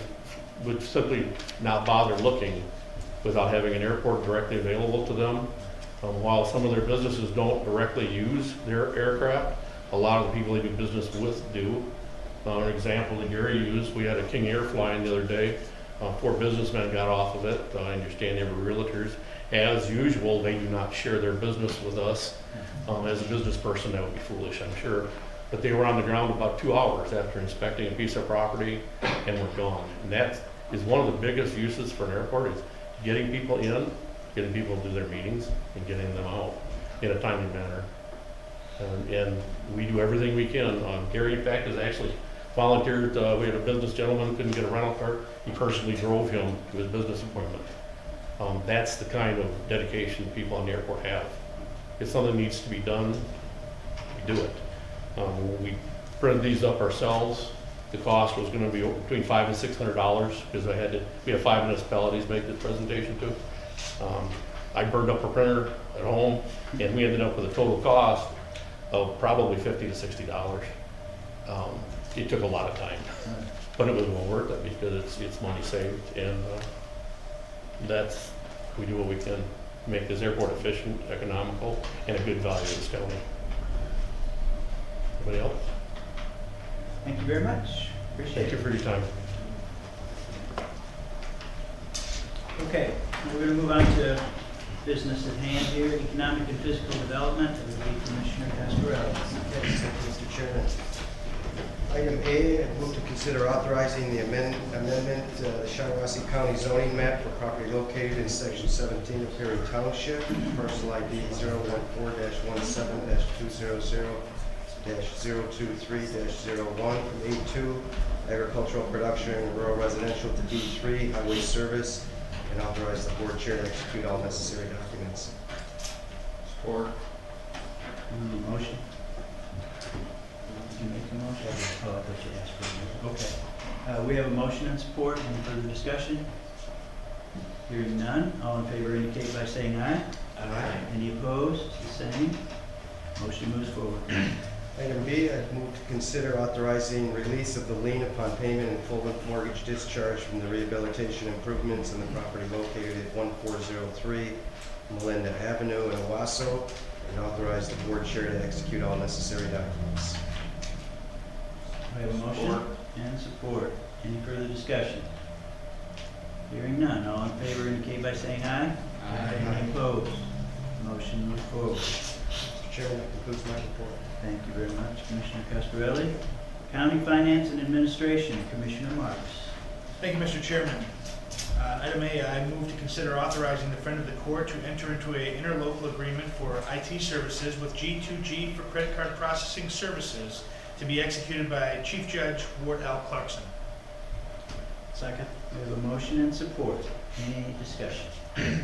would simply not bother looking without having an airport directly available to them. While some of their businesses don't directly use their aircraft, a lot of the people they do business with do. An example that Gary used, we had a King Air flying the other day. 4 businessmen got off of it. I understand they were realtors. As usual, they do not share their business with us. As a business person, that would be foolish, I'm sure. But they were on the ground about 2 hours after inspecting a piece of property and were gone. And that is one of the biggest uses for an airport is getting people in, getting people to do their meetings, and getting them out in a timely manner. And we do everything we can. Gary, in fact, has actually volunteered. We had a business gentleman couldn't get a rental car. He personally drove him to his business appointment. That's the kind of dedication people on the airport have. If something needs to be done, we do it. We printed these up ourselves. The cost was going to be between $500 and $600 because we have 5 municipalities make this presentation too. I burned up a printer at home, and we ended up with a total cost of probably $50 to $60. It took a lot of time, but it was well worth it because it's money saved, and we do what we can to make this airport efficient, economical, and a good value to this county. Anybody else? Thank you very much. Appreciate Thank you it. for your time. Okay, we're going to move on to business at hand here, economic and physical development. It would be Commissioner Cascarelli. Yes, Mr. Chairman. Item A, I move to consider authorizing the amendment to the Shiawassee County zoning map for property located in section 17 of Perry Township, parcel ID 014-170-200-023-01 from A2 agricultural production and rural residential to B3 highway service, and authorize the board chair to execute all necessary documents. Support. Motion? Did you make the motion? Oh, I thought you asked for it. Okay. We have a motion and support. Any further discussion? Hearing none. All in favor indicate by saying aye. Aye. Any opposed? The same. Motion moves forward. Item B, I move to consider authorizing release of the lien upon payment and full mortgage discharge from the rehabilitation improvements in the property located at 1403 Melinda Avenue in Owasso, and authorize the board chair to execute all necessary documents. We have a motion and support. Any further discussion? Hearing none. All in favor indicate by saying aye. Aye. Any opposed? Motion moves forward. Mr. Chairman, that concludes my report. Thank you very much, Commissioner Cascarelli. County Finance and Administration, Commissioner Marks. Thank you, Mr. Chairman. Item A, I move to consider authorizing the friend of the court to enter into an interlocal agreement for IT services with G2G for credit card processing services to be executed by Chief Judge Ward L. Clarkson. Second. We have a motion and support. Any discussion? I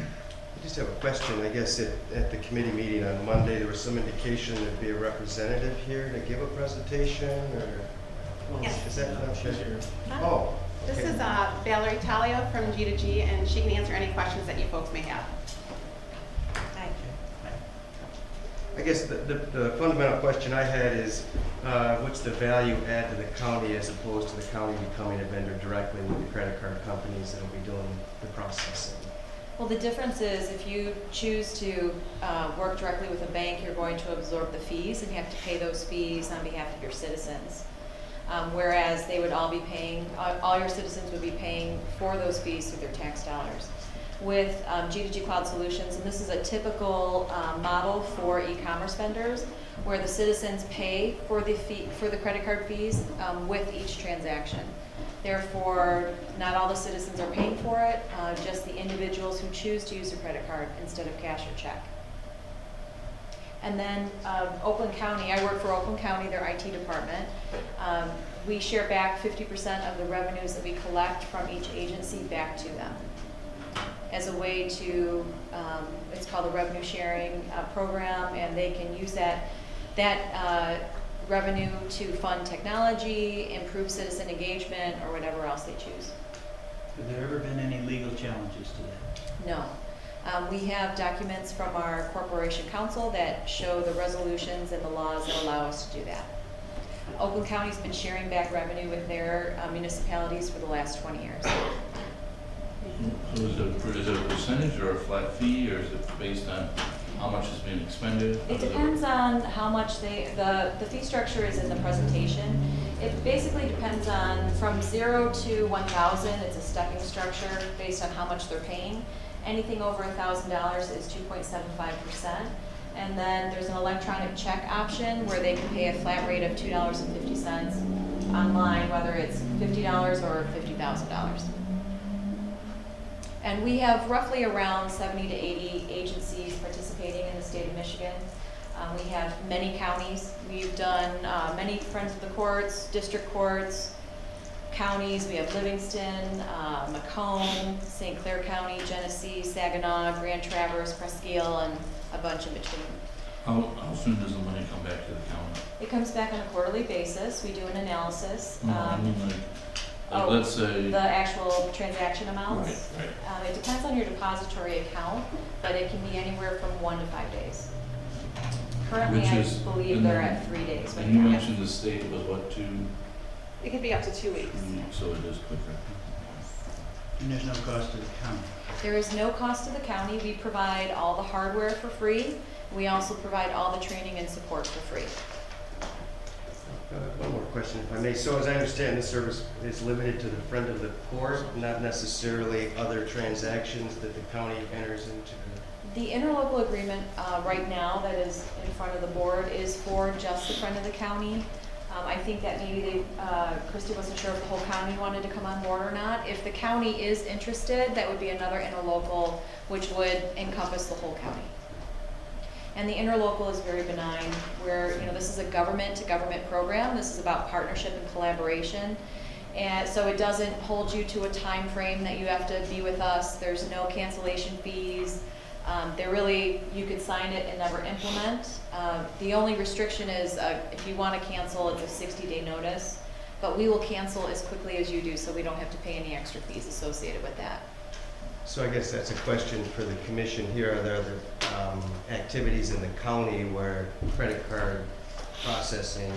just have a question. I guess at the committee meeting on Monday, there was some indication there'd be a representative here to give a presentation, or Yes. is that not She's here. Oh, This okay. is Valerie Talia from G2G, and she can answer any questions that you folks may have. I guess the fundamental question I had is, what's the value add to the county as opposed to the county becoming a vendor directly with the credit card companies that will be doing the processing? Well, the difference is if you choose to work directly with a bank, you're going to absorb the fees and you have to pay those fees on behalf of your citizens. Whereas they would all be paying, all your citizens would be paying for those fees through their tax dollars. With G2G Cloud Solutions, and this is a typical model for e-commerce vendors, where the citizens pay for the credit card fees with each transaction. Therefore, not all the citizens are paying for it, just the individuals who choose to use a credit card instead of cash or check. And then Oakland County, I work for Oakland County, their IT department. We share back 50% of the revenues that we collect from each agency back to them as a way to, it's called a revenue sharing program, and they can use that revenue to fund technology, improve citizen engagement, or whatever else they choose. Have there ever been any legal challenges to that? No. We have documents from our corporation council that show the resolutions and the laws that allow us to do that. Oakland County's been sharing back revenue with their municipalities for the last 20 years. So is it a percentage or a flat fee, or is it based on how much is being expended? It depends on how much the fee structure is in the presentation. It basically depends on from 0 to 1,000, it's a stepping structure based on how much they're paying. Anything over $1,000 is 2.75%. And then there's an electronic check option where they can pay a flat rate of $2.50 online, whether it's $50 or $50,000. And we have roughly around 70 to 80 agencies participating in the state of Michigan. We have many counties. We've done many Friends of the Courts, district courts, counties. We have Livingston, Macomb, St. Clair County, Genesee, Saginaw, Grand Traverse, Presqu'île, and a bunch in between. How soon does the money come back to the county? It comes back on a quarterly basis. We do an analysis. I mean, like let's say the actual transaction amounts. Right. It depends on your depository account, but it can be anywhere from 1 to 5 days. Currently, I believe they're at 3 days. And you mentioned the state was what, 2? It could be up to 2 weeks. So it is quicker. And there's no cost to the county? There is no cost to the county. We provide all the hardware for free. We also provide all the training and support for free. question, if I may. So as I understand, this service is limited to the friend of the court, not necessarily other transactions that the county enters into? The interlocal agreement right now that is in front of the board is for just the friend of the county. I think that maybe Christy wasn't sure if the whole county wanted to come on board or not. If the county is interested, that would be another interlocal, which would encompass the whole county. And the interlocal is very benign, where, you know, this is a government-to-government program. This is about partnership and collaboration. And so it doesn't hold you to a time frame that you have to be with us. There's no cancellation fees. They're really, you could sign it and never implement. The only restriction is if you want to cancel, it's a 60-day notice. But we will cancel as quickly as you do, so we don't have to pay any extra fees associated with that. So I guess that's a question for the commission here. Are there other activities in the county where credit card processing,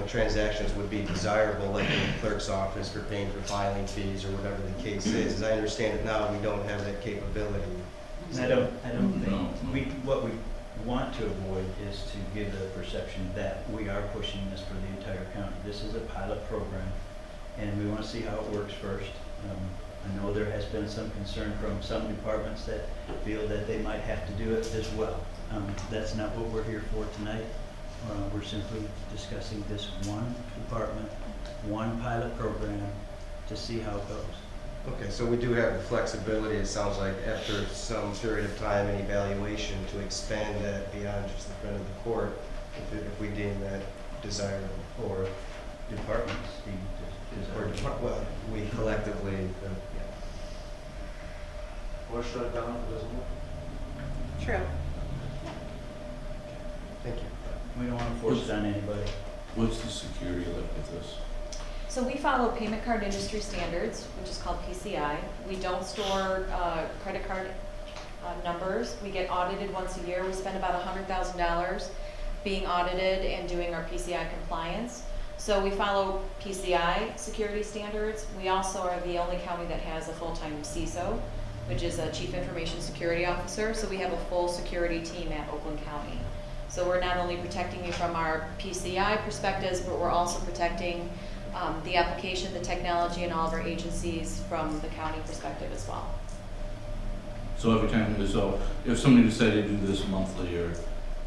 transactions would be desirable, like in the clerk's office for paying for filing fees or whatever the case is? As I understand it now, we don't have that capability. I don't think, what we want to avoid is to give the perception that we are pushing this for the entire county. This is a pilot program, and we want to see how it works first. I know there has been some concern from some departments that feel that they might have to do it as well. That's not what we're here for tonight. We're simply discussing this one department, one pilot program to see how it goes. Okay, so we do have the flexibility, it sounds like, after some period of time and evaluation to expand that beyond just the front of the court if we deem that desirable. Or departments deem desirable. Well, we collectively, Or shut it down if it doesn't work? True. Thank you. We don't want to force it on anybody. What's the security like with this? So we follow payment card industry standards, which is called PCI. We don't store credit card numbers. We get audited once a year. We spend about $100,000 being audited and doing our PCI compliance. So we follow PCI security standards. We also are the only county that has a full-time CISO, which is a Chief Information Security Officer. So we have a full security team at Oakland County. So we're not only protecting you from our PCI perspectives, but we're also protecting the application, the technology, and all of our agencies from the county perspective as well. So every time, so if somebody decided to do this monthly or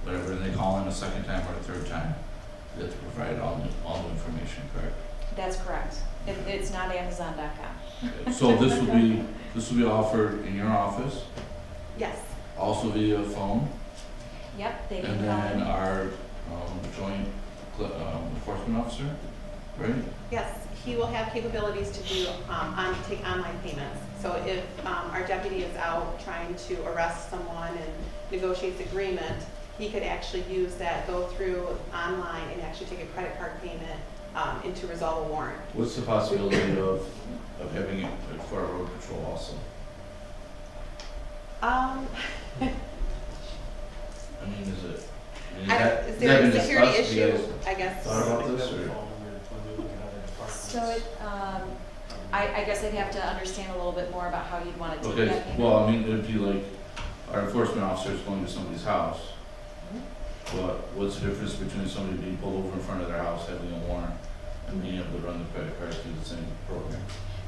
whatever, and they call in a second time or a third time, they have to provide all the information, correct? That's correct. It's not Amazon.com. Okay. So this will be offered in your office, Yes. also via phone, Yep, they can and call then in. our joint enforcement officer, right? Yes, he will have capabilities to do, take online payments. So if our deputy is out trying to arrest someone and negotiates agreement, he could actually use that, go through online and actually take a credit card payment and to resolve a warrant. What's the possibility of having it for our road patrol also? I mean, is it? I mean, Is there a security discussed? You issue, guys I guess? thought about this, or? So I guess I'd have to understand a little bit more about how you'd want to take Okay, that payment. well, I mean, it'd be like, our enforcement officer is going to somebody's house. But what's the difference between somebody being pulled over in front of their house, having a warrant, and being able to run the credit cards through the same program?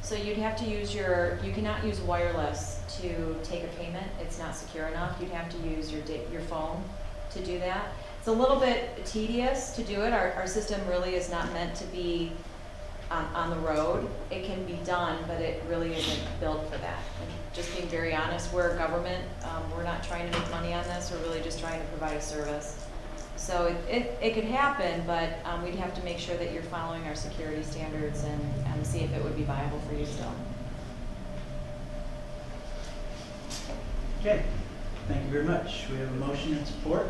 So you'd have to use you cannot use wireless to take a payment. It's not secure enough. You'd have to use your phone to do that. It's a little bit tedious to do it. Our system really is not meant to be on the road. It can be done, but it really isn't built for that. And just being very honest, we're a government. We're not trying to make money on this. We're really just trying to provide a service. So it could happen, but we'd have to make sure that you're following our security standards and see if it would be viable for you still. Okay, thank you very much. We have a motion and support.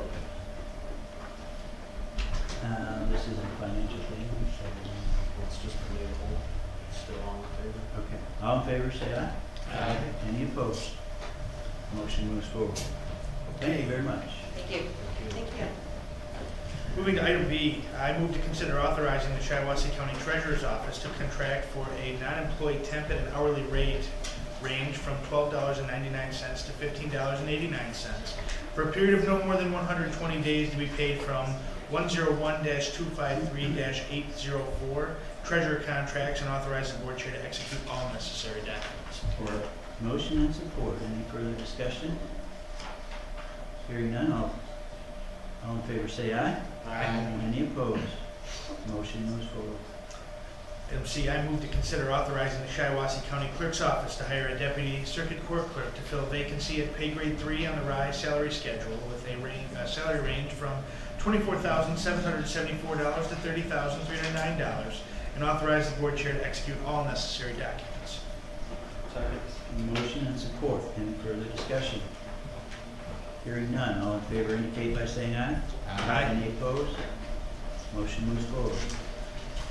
This is a financial thing, so It's just debatable. Still all in favor? okay. All in favor, say aye. Aye. Any opposed? Motion moves forward. Thank you very much. Thank you. Thank you. Moving to item B, I move to consider authorizing the Shiawassee County Treasurer's Office to contract for a non-employee temp at an hourly rate range from $12.99 to $15.89 for a period of no more than 120 days to be paid from 101-253-804, treasurer contracts, and authorize the board chair to execute all necessary documents. Support. Motion and support. Any further discussion? Hearing none, all in favor say aye. Any opposed? Motion moves forward. Item C, I move to consider authorizing the Shiawassee County Clerk's Office to hire a deputy circuit court clerk to fill a vacancy at pay grade 3 on the rise salary schedule with a salary range from $24,774 to $30,309, and authorize the board chair to execute all necessary documents. Second. Motion and support. Any further discussion? Hearing none, all in favor indicate by saying aye. Any opposed? Motion moves forward.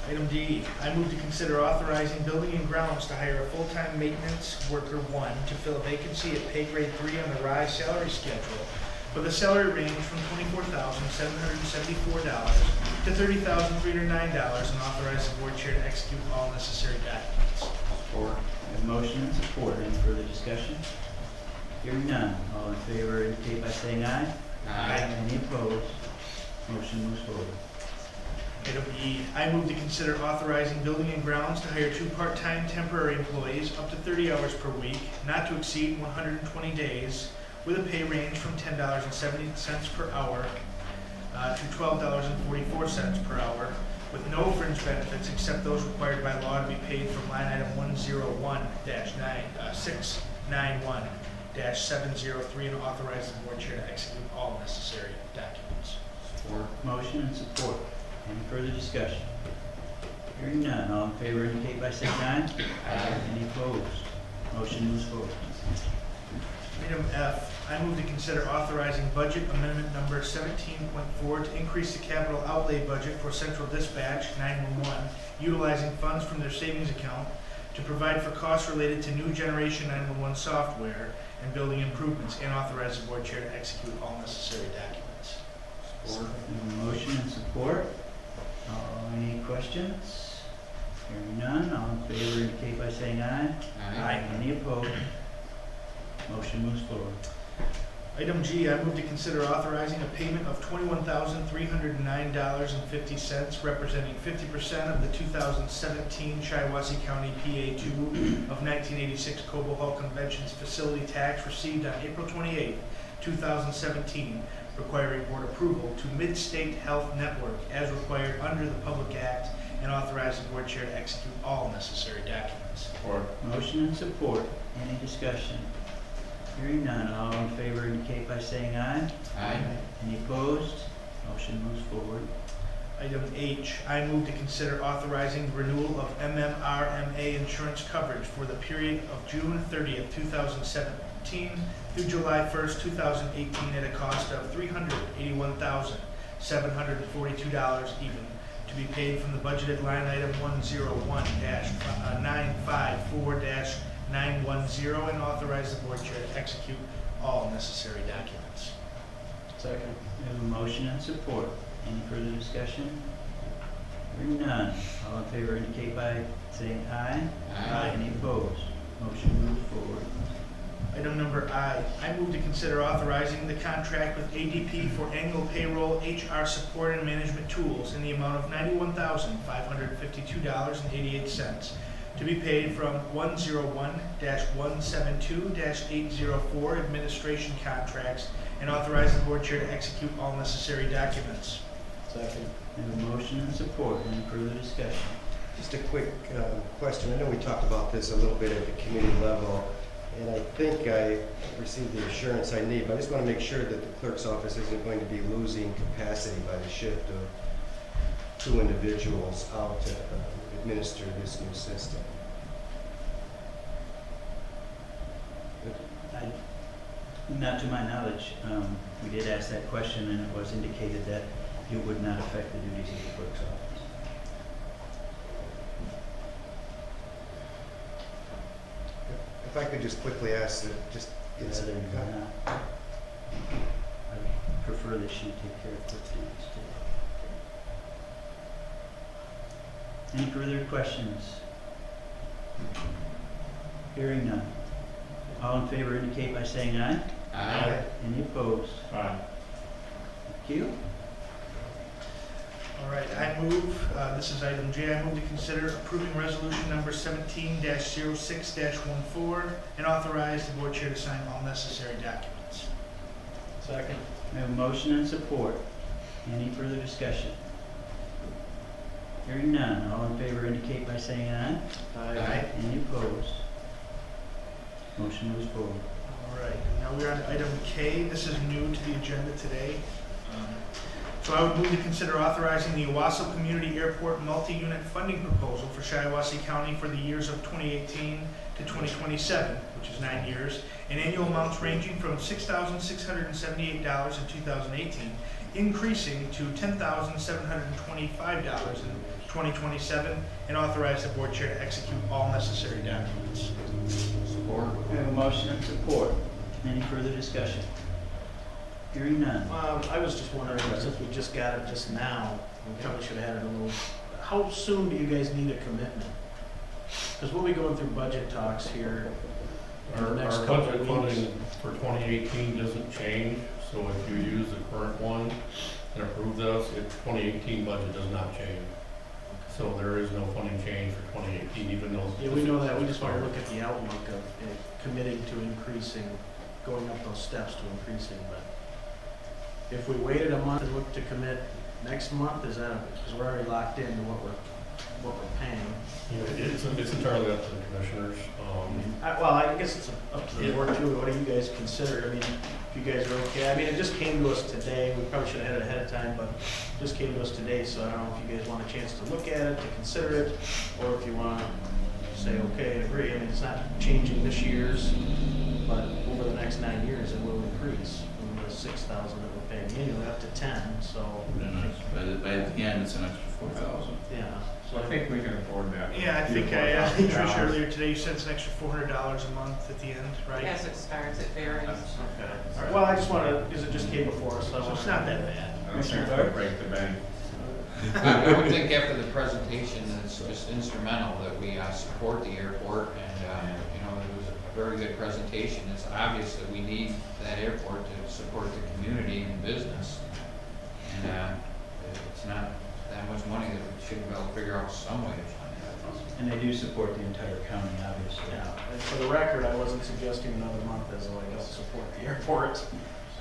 Item D, I move to consider authorizing Building and Grounds to hire a full-time maintenance worker 1 to fill a vacancy at pay grade 3 on the rise salary schedule with a salary range from $24,774 to $30,309, and authorize the board chair to execute all necessary documents. Support. We have motion and support. Any further discussion? Hearing none, all in favor indicate by saying aye. Any opposed? Motion moves forward. Item E, I move to consider authorizing Building and Grounds to hire 2 part-time temporary employees up to 30 hours per week, not to exceed 120 days, with a pay range from $10.70 per hour to $12.44 per hour, with no fringe benefits except those required by law to be paid from line item 101-691-703, and authorize the board chair to execute all necessary documents. Support. Motion and support. Any further discussion? Hearing none, all in favor indicate by saying aye. Any opposed? Motion moves forward. Item F, I move to consider authorizing budget amendment number 17.4 to increase the capital outlay budget for Central Dispatch 911, utilizing funds from their savings account to provide for costs related to new generation 911 software and building improvements, and authorize the board chair to execute all necessary documents. Support. Motion and support. Any questions? Hearing none, all in favor indicate by saying aye. Any opposed? Motion moves forward. Item G, I move to consider authorizing a payment of $21,309.50, representing 50% of the 2017 Shiawassee County PA2 of 1986 Cobo Hall Convention's facility tax received on April 28, 2017, requiring board approval to Mid-State Health Network as required under the Public Act, and authorize the board chair to execute all necessary documents. Support. Motion and support. Any discussion? Hearing none, all in favor indicate by saying aye. Any opposed? Motion moves forward. Item H, I move to consider authorizing the renewal of MMRMA insurance coverage for the period of June 30th, 2017 through July 1st, 2018 at a cost of $381,742 even, to be paid from the budgeted line item 101-954-910, and authorize the board chair to execute all necessary documents. Second. We have a motion and support. Any further discussion? Hearing none, all in favor indicate by saying aye. Any opposed? Motion moves forward. Item number I move to consider authorizing the contract with ADP for annual payroll, HR support, and management tools in the amount of $91,552.88 to be paid from 101-172-804 administration contracts, and authorize the board chair to execute all necessary documents. Second. We have a motion and support. Any further discussion? Just a quick question. I know we talked about this a little bit at the committee level, and I think I received the assurance I need, but I just want to make sure that the clerk's office isn't going to be losing capacity by the shift of 2 individuals out to administer this new system. Not to my knowledge. We did ask that question, and it was indicated that it would not affect the duties of the clerk's office. If I could just quickly ask that, just get some. I prefer that she take care of clerk's duties too. Any further questions? Hearing none. All in favor indicate by saying aye. Any opposed? Thank you. All right, I move, this is item J, I move to consider approving resolution number 17-06-14 and authorize the board chair to sign all necessary documents. Second. We have a motion and support. Any further discussion? Hearing none, all in favor indicate by saying aye. Aye. Any opposed? Motion moves forward. All right, now we're on item K. This is new to the agenda today. So I would move to consider authorizing the Owasso Community Airport multi-unit funding proposal for Shiawassee County for the years of 2018 to 2027, which is 9 years, and annual amounts ranging from $6,678 in 2018, increasing to $10,725 in 2027, and authorize the board chair to execute all necessary documents. Support. We have a motion and support. Any further discussion? Hearing none. I was just wondering, since we just got it just now, we probably should have had it a little, how soon do you guys need a commitment? Because we'll be going through budget talks here in the next Our couple budget of weeks. funding for 2018 doesn't change, so if you use the current one and approve this, 2018 budget does not change. So there is no funding change for 2018, even though. Yeah, we know that, we just want to look at the outlook of committing to increasing, going up those steps to increasing, but if we waited a month and looked to commit next month, is that, because we're already locked into what we're paying. Yeah, it's entirely up to the commissioners. Well, I guess it's up to the board too. What do you guys consider? I mean, if you guys are okay. I mean, it just came to us today. We probably should have had it ahead of time, but it just came to us today. So I don't know if you guys want a chance to look at it, to consider it, or if you want to say okay and agree. I mean, it's not changing this year's, but over the next 9 years, it will increase from the 6,000 that we're paying annually up to 10. So By the end, it's an extra 4,000. yeah. So I think we can afford that. Yeah, I think I asked Trish earlier today, you said it's an extra $400 a month at the end, right? As it starts, it varies. Okay. All right. Well, I just want to, because it just came before us. So So it's not that bad. I don't think we'll break the bank. I would think after the presentation, it's just instrumental that we support the airport, and, you know, it was a very good presentation. It's obvious that we need that airport to support the community and business. And it's not that much money that we should be able to figure out some way to fund it. And they do support the entire county, obviously. Yeah, and for the record, I wasn't suggesting another month as like help support the airport.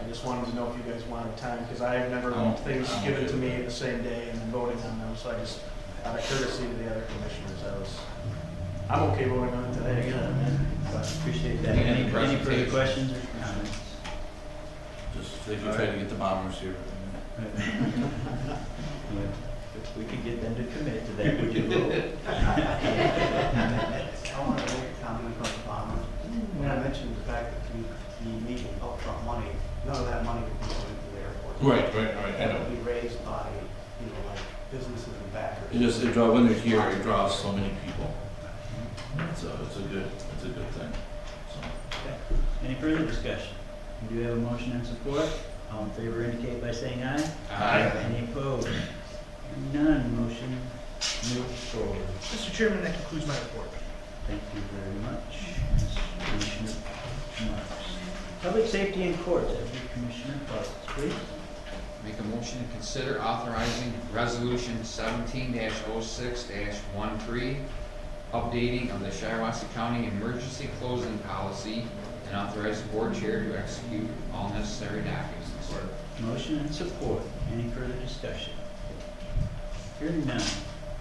I just wanted to know if you guys wanted time, because I've never had things given to me the same day and then voting on them, so I just, out of courtesy to the other commissioners, I'm okay voting on it today again, but Appreciate that. Any further questions or comments? Just, they could try to get the bombers here. If we could get them to commit to that, would you vote? I want to make a comment about the bomber. When I mentioned the fact that you need upfront money, none of that money would be going to the airport. Right, I That know. would be raised by, like businesses and backers. It just, when they're here, it draws so many people. It's a good thing, so. Okay. Any further discussion? We do have a motion and support. All in favor indicate by saying aye. Aye. Any opposed? None, motion moves forward. Mr. Chairman, that concludes my report. Thank you very much, Commissioner Marks. Public safety in courts, Commissioner Buzzards, please. Make a motion to consider authorizing resolution 17-06-13, updating of the Shiawassee County emergency closing policy, and authorize the board chair to execute all necessary documents. Motion and support. Any further discussion? Hearing none.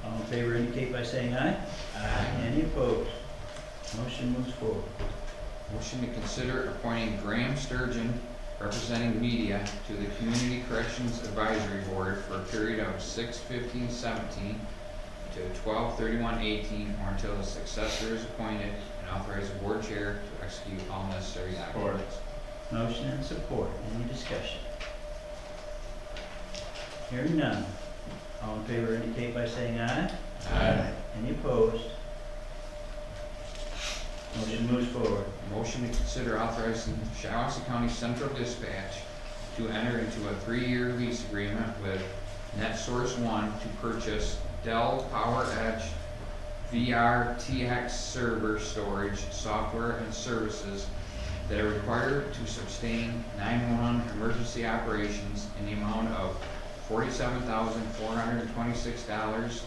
All in favor indicate by saying aye. Aye. Any opposed? Motion moves forward. Motion to consider appointing Graham Sturgeon, representing media, to the Community Corrections Advisory Board for a period of 6/15/17 to 12/31/18, or until a successor is appointed, and authorize the board chair to execute all necessary documents. Motion and support. Any discussion? Hearing none. All in favor indicate by saying aye. Aye. Any opposed? Motion moves forward. Motion to consider authorizing Shiawassee County Central Dispatch to enter into a 3-year lease agreement with NetSource One to purchase Dell PowerEdge VRTX server storage software and services that are required to sustain 911 emergency operations in the amount of $47,426.04,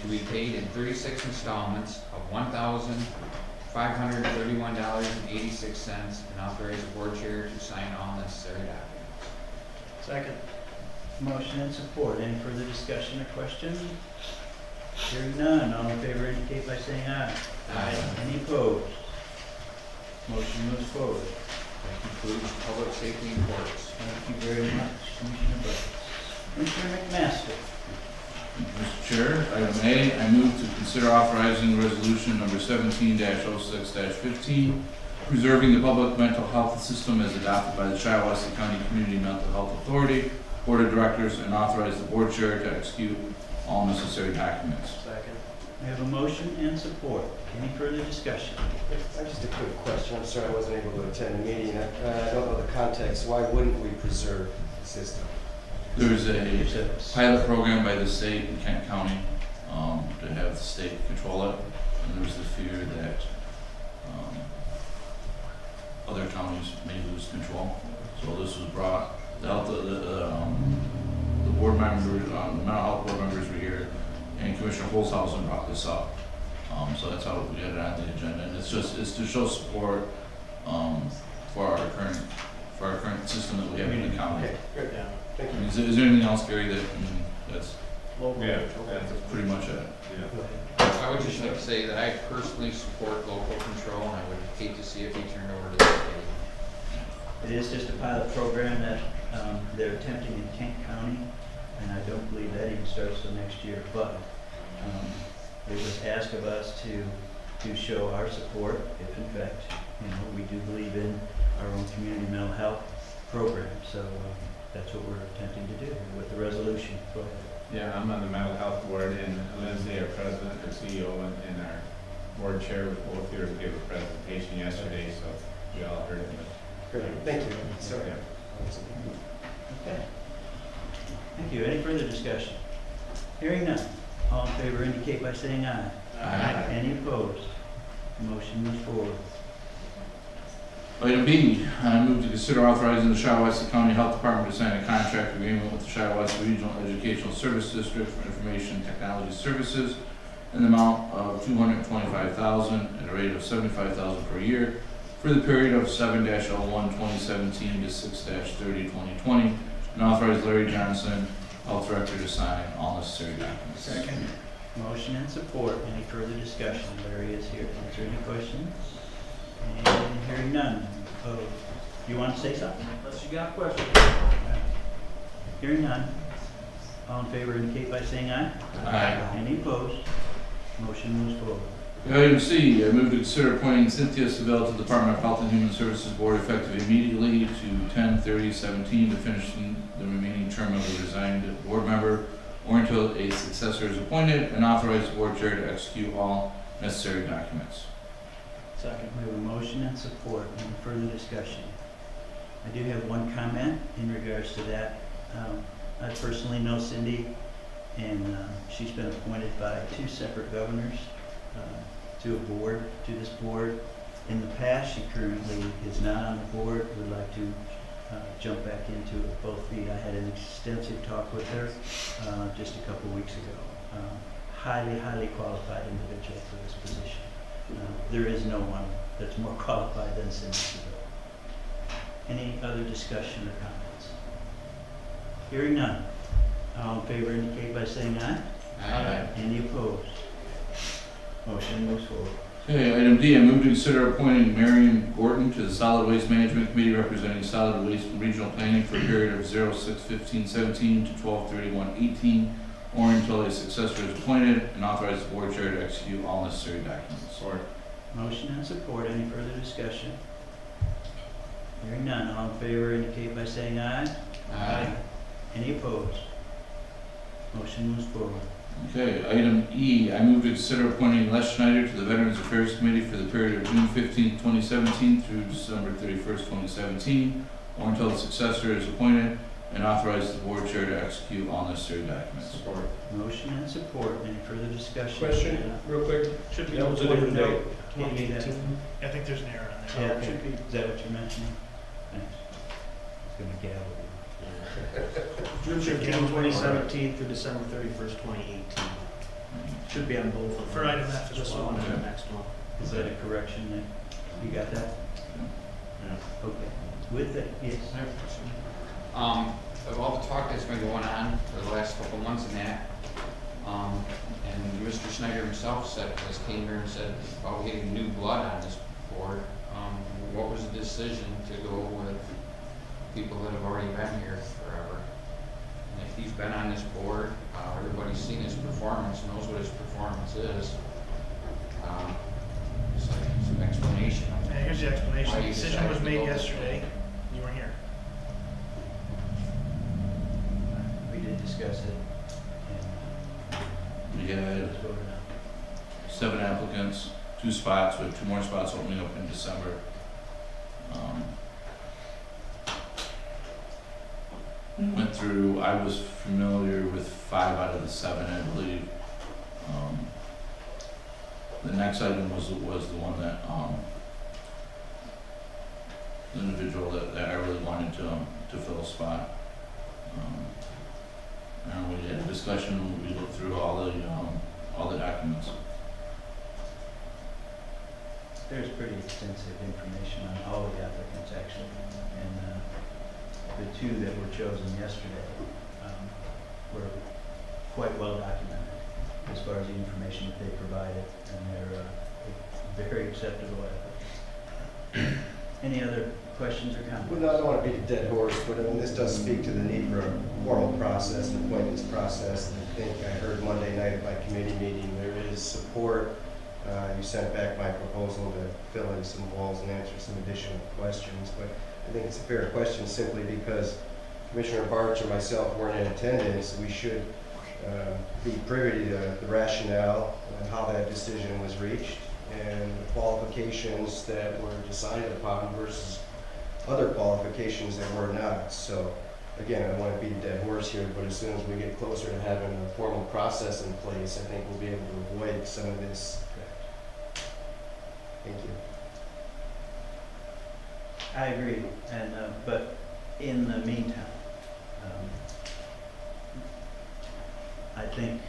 to be paid in 36 installments of $1,531.86, and authorize the board chair to sign all necessary documents. Second. Motion and support. Any further discussion or question? Hearing none, all in favor indicate by saying aye. Aye. Any opposed? Motion moves forward. That concludes public safety and courts. Thank you very much, Commissioner Brooks. Commissioner McMaster. Mr. Chair, item A, I move to consider authorizing resolution number 17-06-15, preserving the public mental health system as adopted by the Shiawassee County Community Mental Health Authority, Board of Directors, and authorize the board chair to execute all necessary documents. Second. I have a motion and support. Any further discussion? Just a quick question. I'm sorry I wasn't able to attend the meeting. I don't know the context. Why wouldn't we preserve the system? There's a pilot program by the state in Kent County to have the state control it, and there's the fear that other counties may lose control. So this was brought, the board members, the mental health board members were here, and Commissioner Holzhausen brought this up. So that's how we had it on the agenda, and it's to show support for our current system that we have in the county. Okay, good. Yeah. Thank you. Is there anything else, Gary, that's Local. Yeah, that's pretty much it? Yeah. I would just like to say that I personally support local control, and I would hate to see it be turned over to the state. It is just a pilot program that they're attempting in Kent County, and I don't believe that even starts till next year. But it was asked of us to show our support if in fact, we do believe in our own community mental health program. So that's what we're attempting to do with the resolution. Go ahead. Yeah, I'm on the mental health board, and Lindsay, our president, our CEO, and our board chair was both here to give a presentation yesterday, so we all heard it. Great. Thank you. Sorry. Okay. Thank you. Any further discussion? Hearing none. All in favor indicate by saying aye. Aye. Any opposed? Motion moves forward. Item B, I move to consider authorizing the Shiawassee County Health Department to sign a contract agreement with the Shiawassee Regional Educational Service District for information technology services in the amount of $225,000 at a rate of $75,000 per year for the period of 7-01-2017 to 6-30-2020, and authorize Larry Johnson, Health Director, to sign all necessary documents. Second. Motion and support. Any further discussion? Larry is here. Is there any questions? And hearing none. Oh, you want to say something? Unless you got questions. Hearing none. All in favor indicate by saying aye. Aye. Any opposed? Motion moves forward. Item C, I move to consider appointing Cynthia Seville to the Department of Health and Human Services Board effective immediately to 10/30/17 to finish the remaining term of the resigned board member or until a successor is appointed, and authorize the board chair to execute all necessary documents. Second. We have a motion and support. Any further discussion? I do have one comment in regards to that. I personally know Cindy, and she's been appointed by two separate governors to this board. In the past, she currently is not on the board, would like to jump back into it with both feet. I had an extensive talk with her just a couple weeks ago. Highly qualified individual for this position. There is no one that's more qualified than Cindy Seville. Any other discussion or comments? Hearing none. All in favor indicate by saying aye. Aye. Any opposed? Motion moves forward. Okay, item D, I move to consider appointing Marion Gordon to the Solid Waste Management Committee representing Solid Waste and Regional Planning for a period of 06/15/17 to 12/31/18, or until a successor is appointed, and authorize the board chair to execute all necessary documents. Support. Motion and support. Any further discussion? Hearing none. All in favor indicate by saying aye. Aye. Any opposed? Motion moves forward. Okay, item E, I move to consider appointing Les Schneider to the Veterans Affairs Committee for the period of June 15, 2017 through December 31st, 2017, or until a successor is appointed, and authorize the board chair to execute all necessary documents. Support. Motion and support. Any further discussion? Real quick. Should be. That was a different date. 2018. I think there's an error on there. Yeah, it should be. Is that what you're mentioning? Thanks. gonna gavel June 15, 2017 through December 31st, 2018. Should be on both of them. For item F as This well. one and the next one. you. Is that a correction, Nick? You got that? Okay. With it, yes. Of all the talk that's been going on for the last couple months and that, and Mr. Snyder himself came here and said about getting new blood on this board, what was the decision to go with people that have already been here forever? And if he's been on this board, everybody's seen his performance, knows what his performance is. Just like some explanation. And here's the explanation. Why The you decision was decided to made go this yesterday. way. You weren't here. We did discuss it. We had 7 applicants, 2 spots, with 2 more spots opening up in December. Went through, I was familiar with 5 out of the 7, I believe. The next item was the one that, the individual that I really wanted to fill a spot. And we had a discussion, we looked through all the documents. There's pretty extensive information on all the applicants, actually, and the 2 that were chosen yesterday were quite well documented as far as the information that they provided, and they're very acceptable applicants. Any other questions or comments? Well, no, I don't want to beat a dead horse, but I mean, this does speak to the need for a formal process, an appointments process. And I think I heard Monday night at my committee meeting, there is support. You sent back my proposal to fill in some walls and answer some additional questions, but I think it's a fair question simply because Commissioner Barch or myself weren't in attendance. We should be privy to the rationale and how that decision was reached and the qualifications that were decided upon versus other qualifications that were not. So again, I don't want to beat a dead horse here, but as soon as we get closer to having a formal process in place, I think we'll be able to avoid some of this. Thank you. I agree, and but in the meantime, I think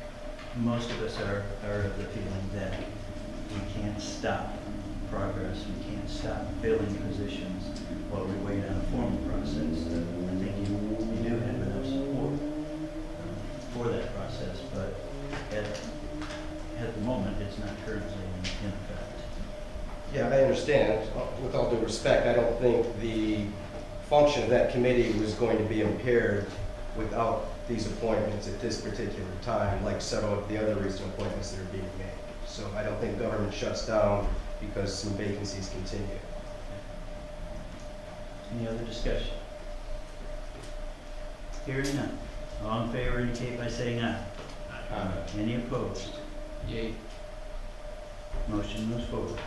most of us are of the feeling that we can't stop progress, we can't stop filling positions while we wait on a formal process. I think you do have enough support for that process, but at the moment, it's not currently in effect. Yeah, I understand. With all due respect, I don't think the function of that committee was going to be impaired without these appointments at this particular time, like several of the other recent appointments that are being made. So I don't think government shuts down because some vacancies continue. Any other discussion? Hearing none. All in favor indicate by saying aye. Aye. Any opposed? Yay. Motion moves forward.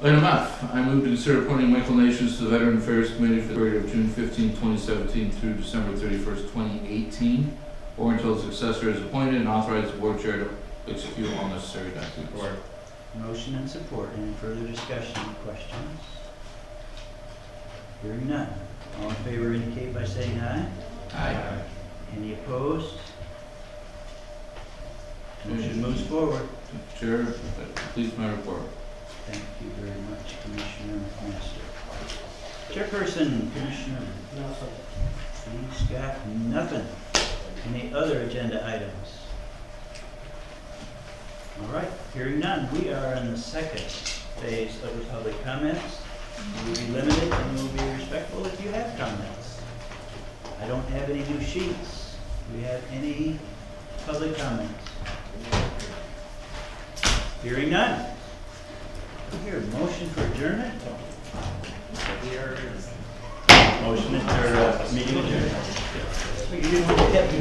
Item F, I move to consider appointing Michael Nations to the Veteran Affairs Committee for the period of June 15, 2017 through December 31st, 2018, or until a successor is appointed, and authorize the board chair to execute all necessary documents. Motion and support. Any further discussion or questions? Hearing none. All in favor indicate by saying aye. Aye. Any opposed? Motion moves forward. Chair, that completes my report. Thank you very much, Commissioner Master. Chairperson, Commissioner. Nothing. He's got nothing. Any other agenda items? All right, hearing none, we are in the second phase of the public comments. We will be limited and we will be respectful if you have comments. I don't have any new sheets. Do we have any public comments? Hearing none. Here, motion for adjournment? Motion or meeting adjourned. You didn't want to get me.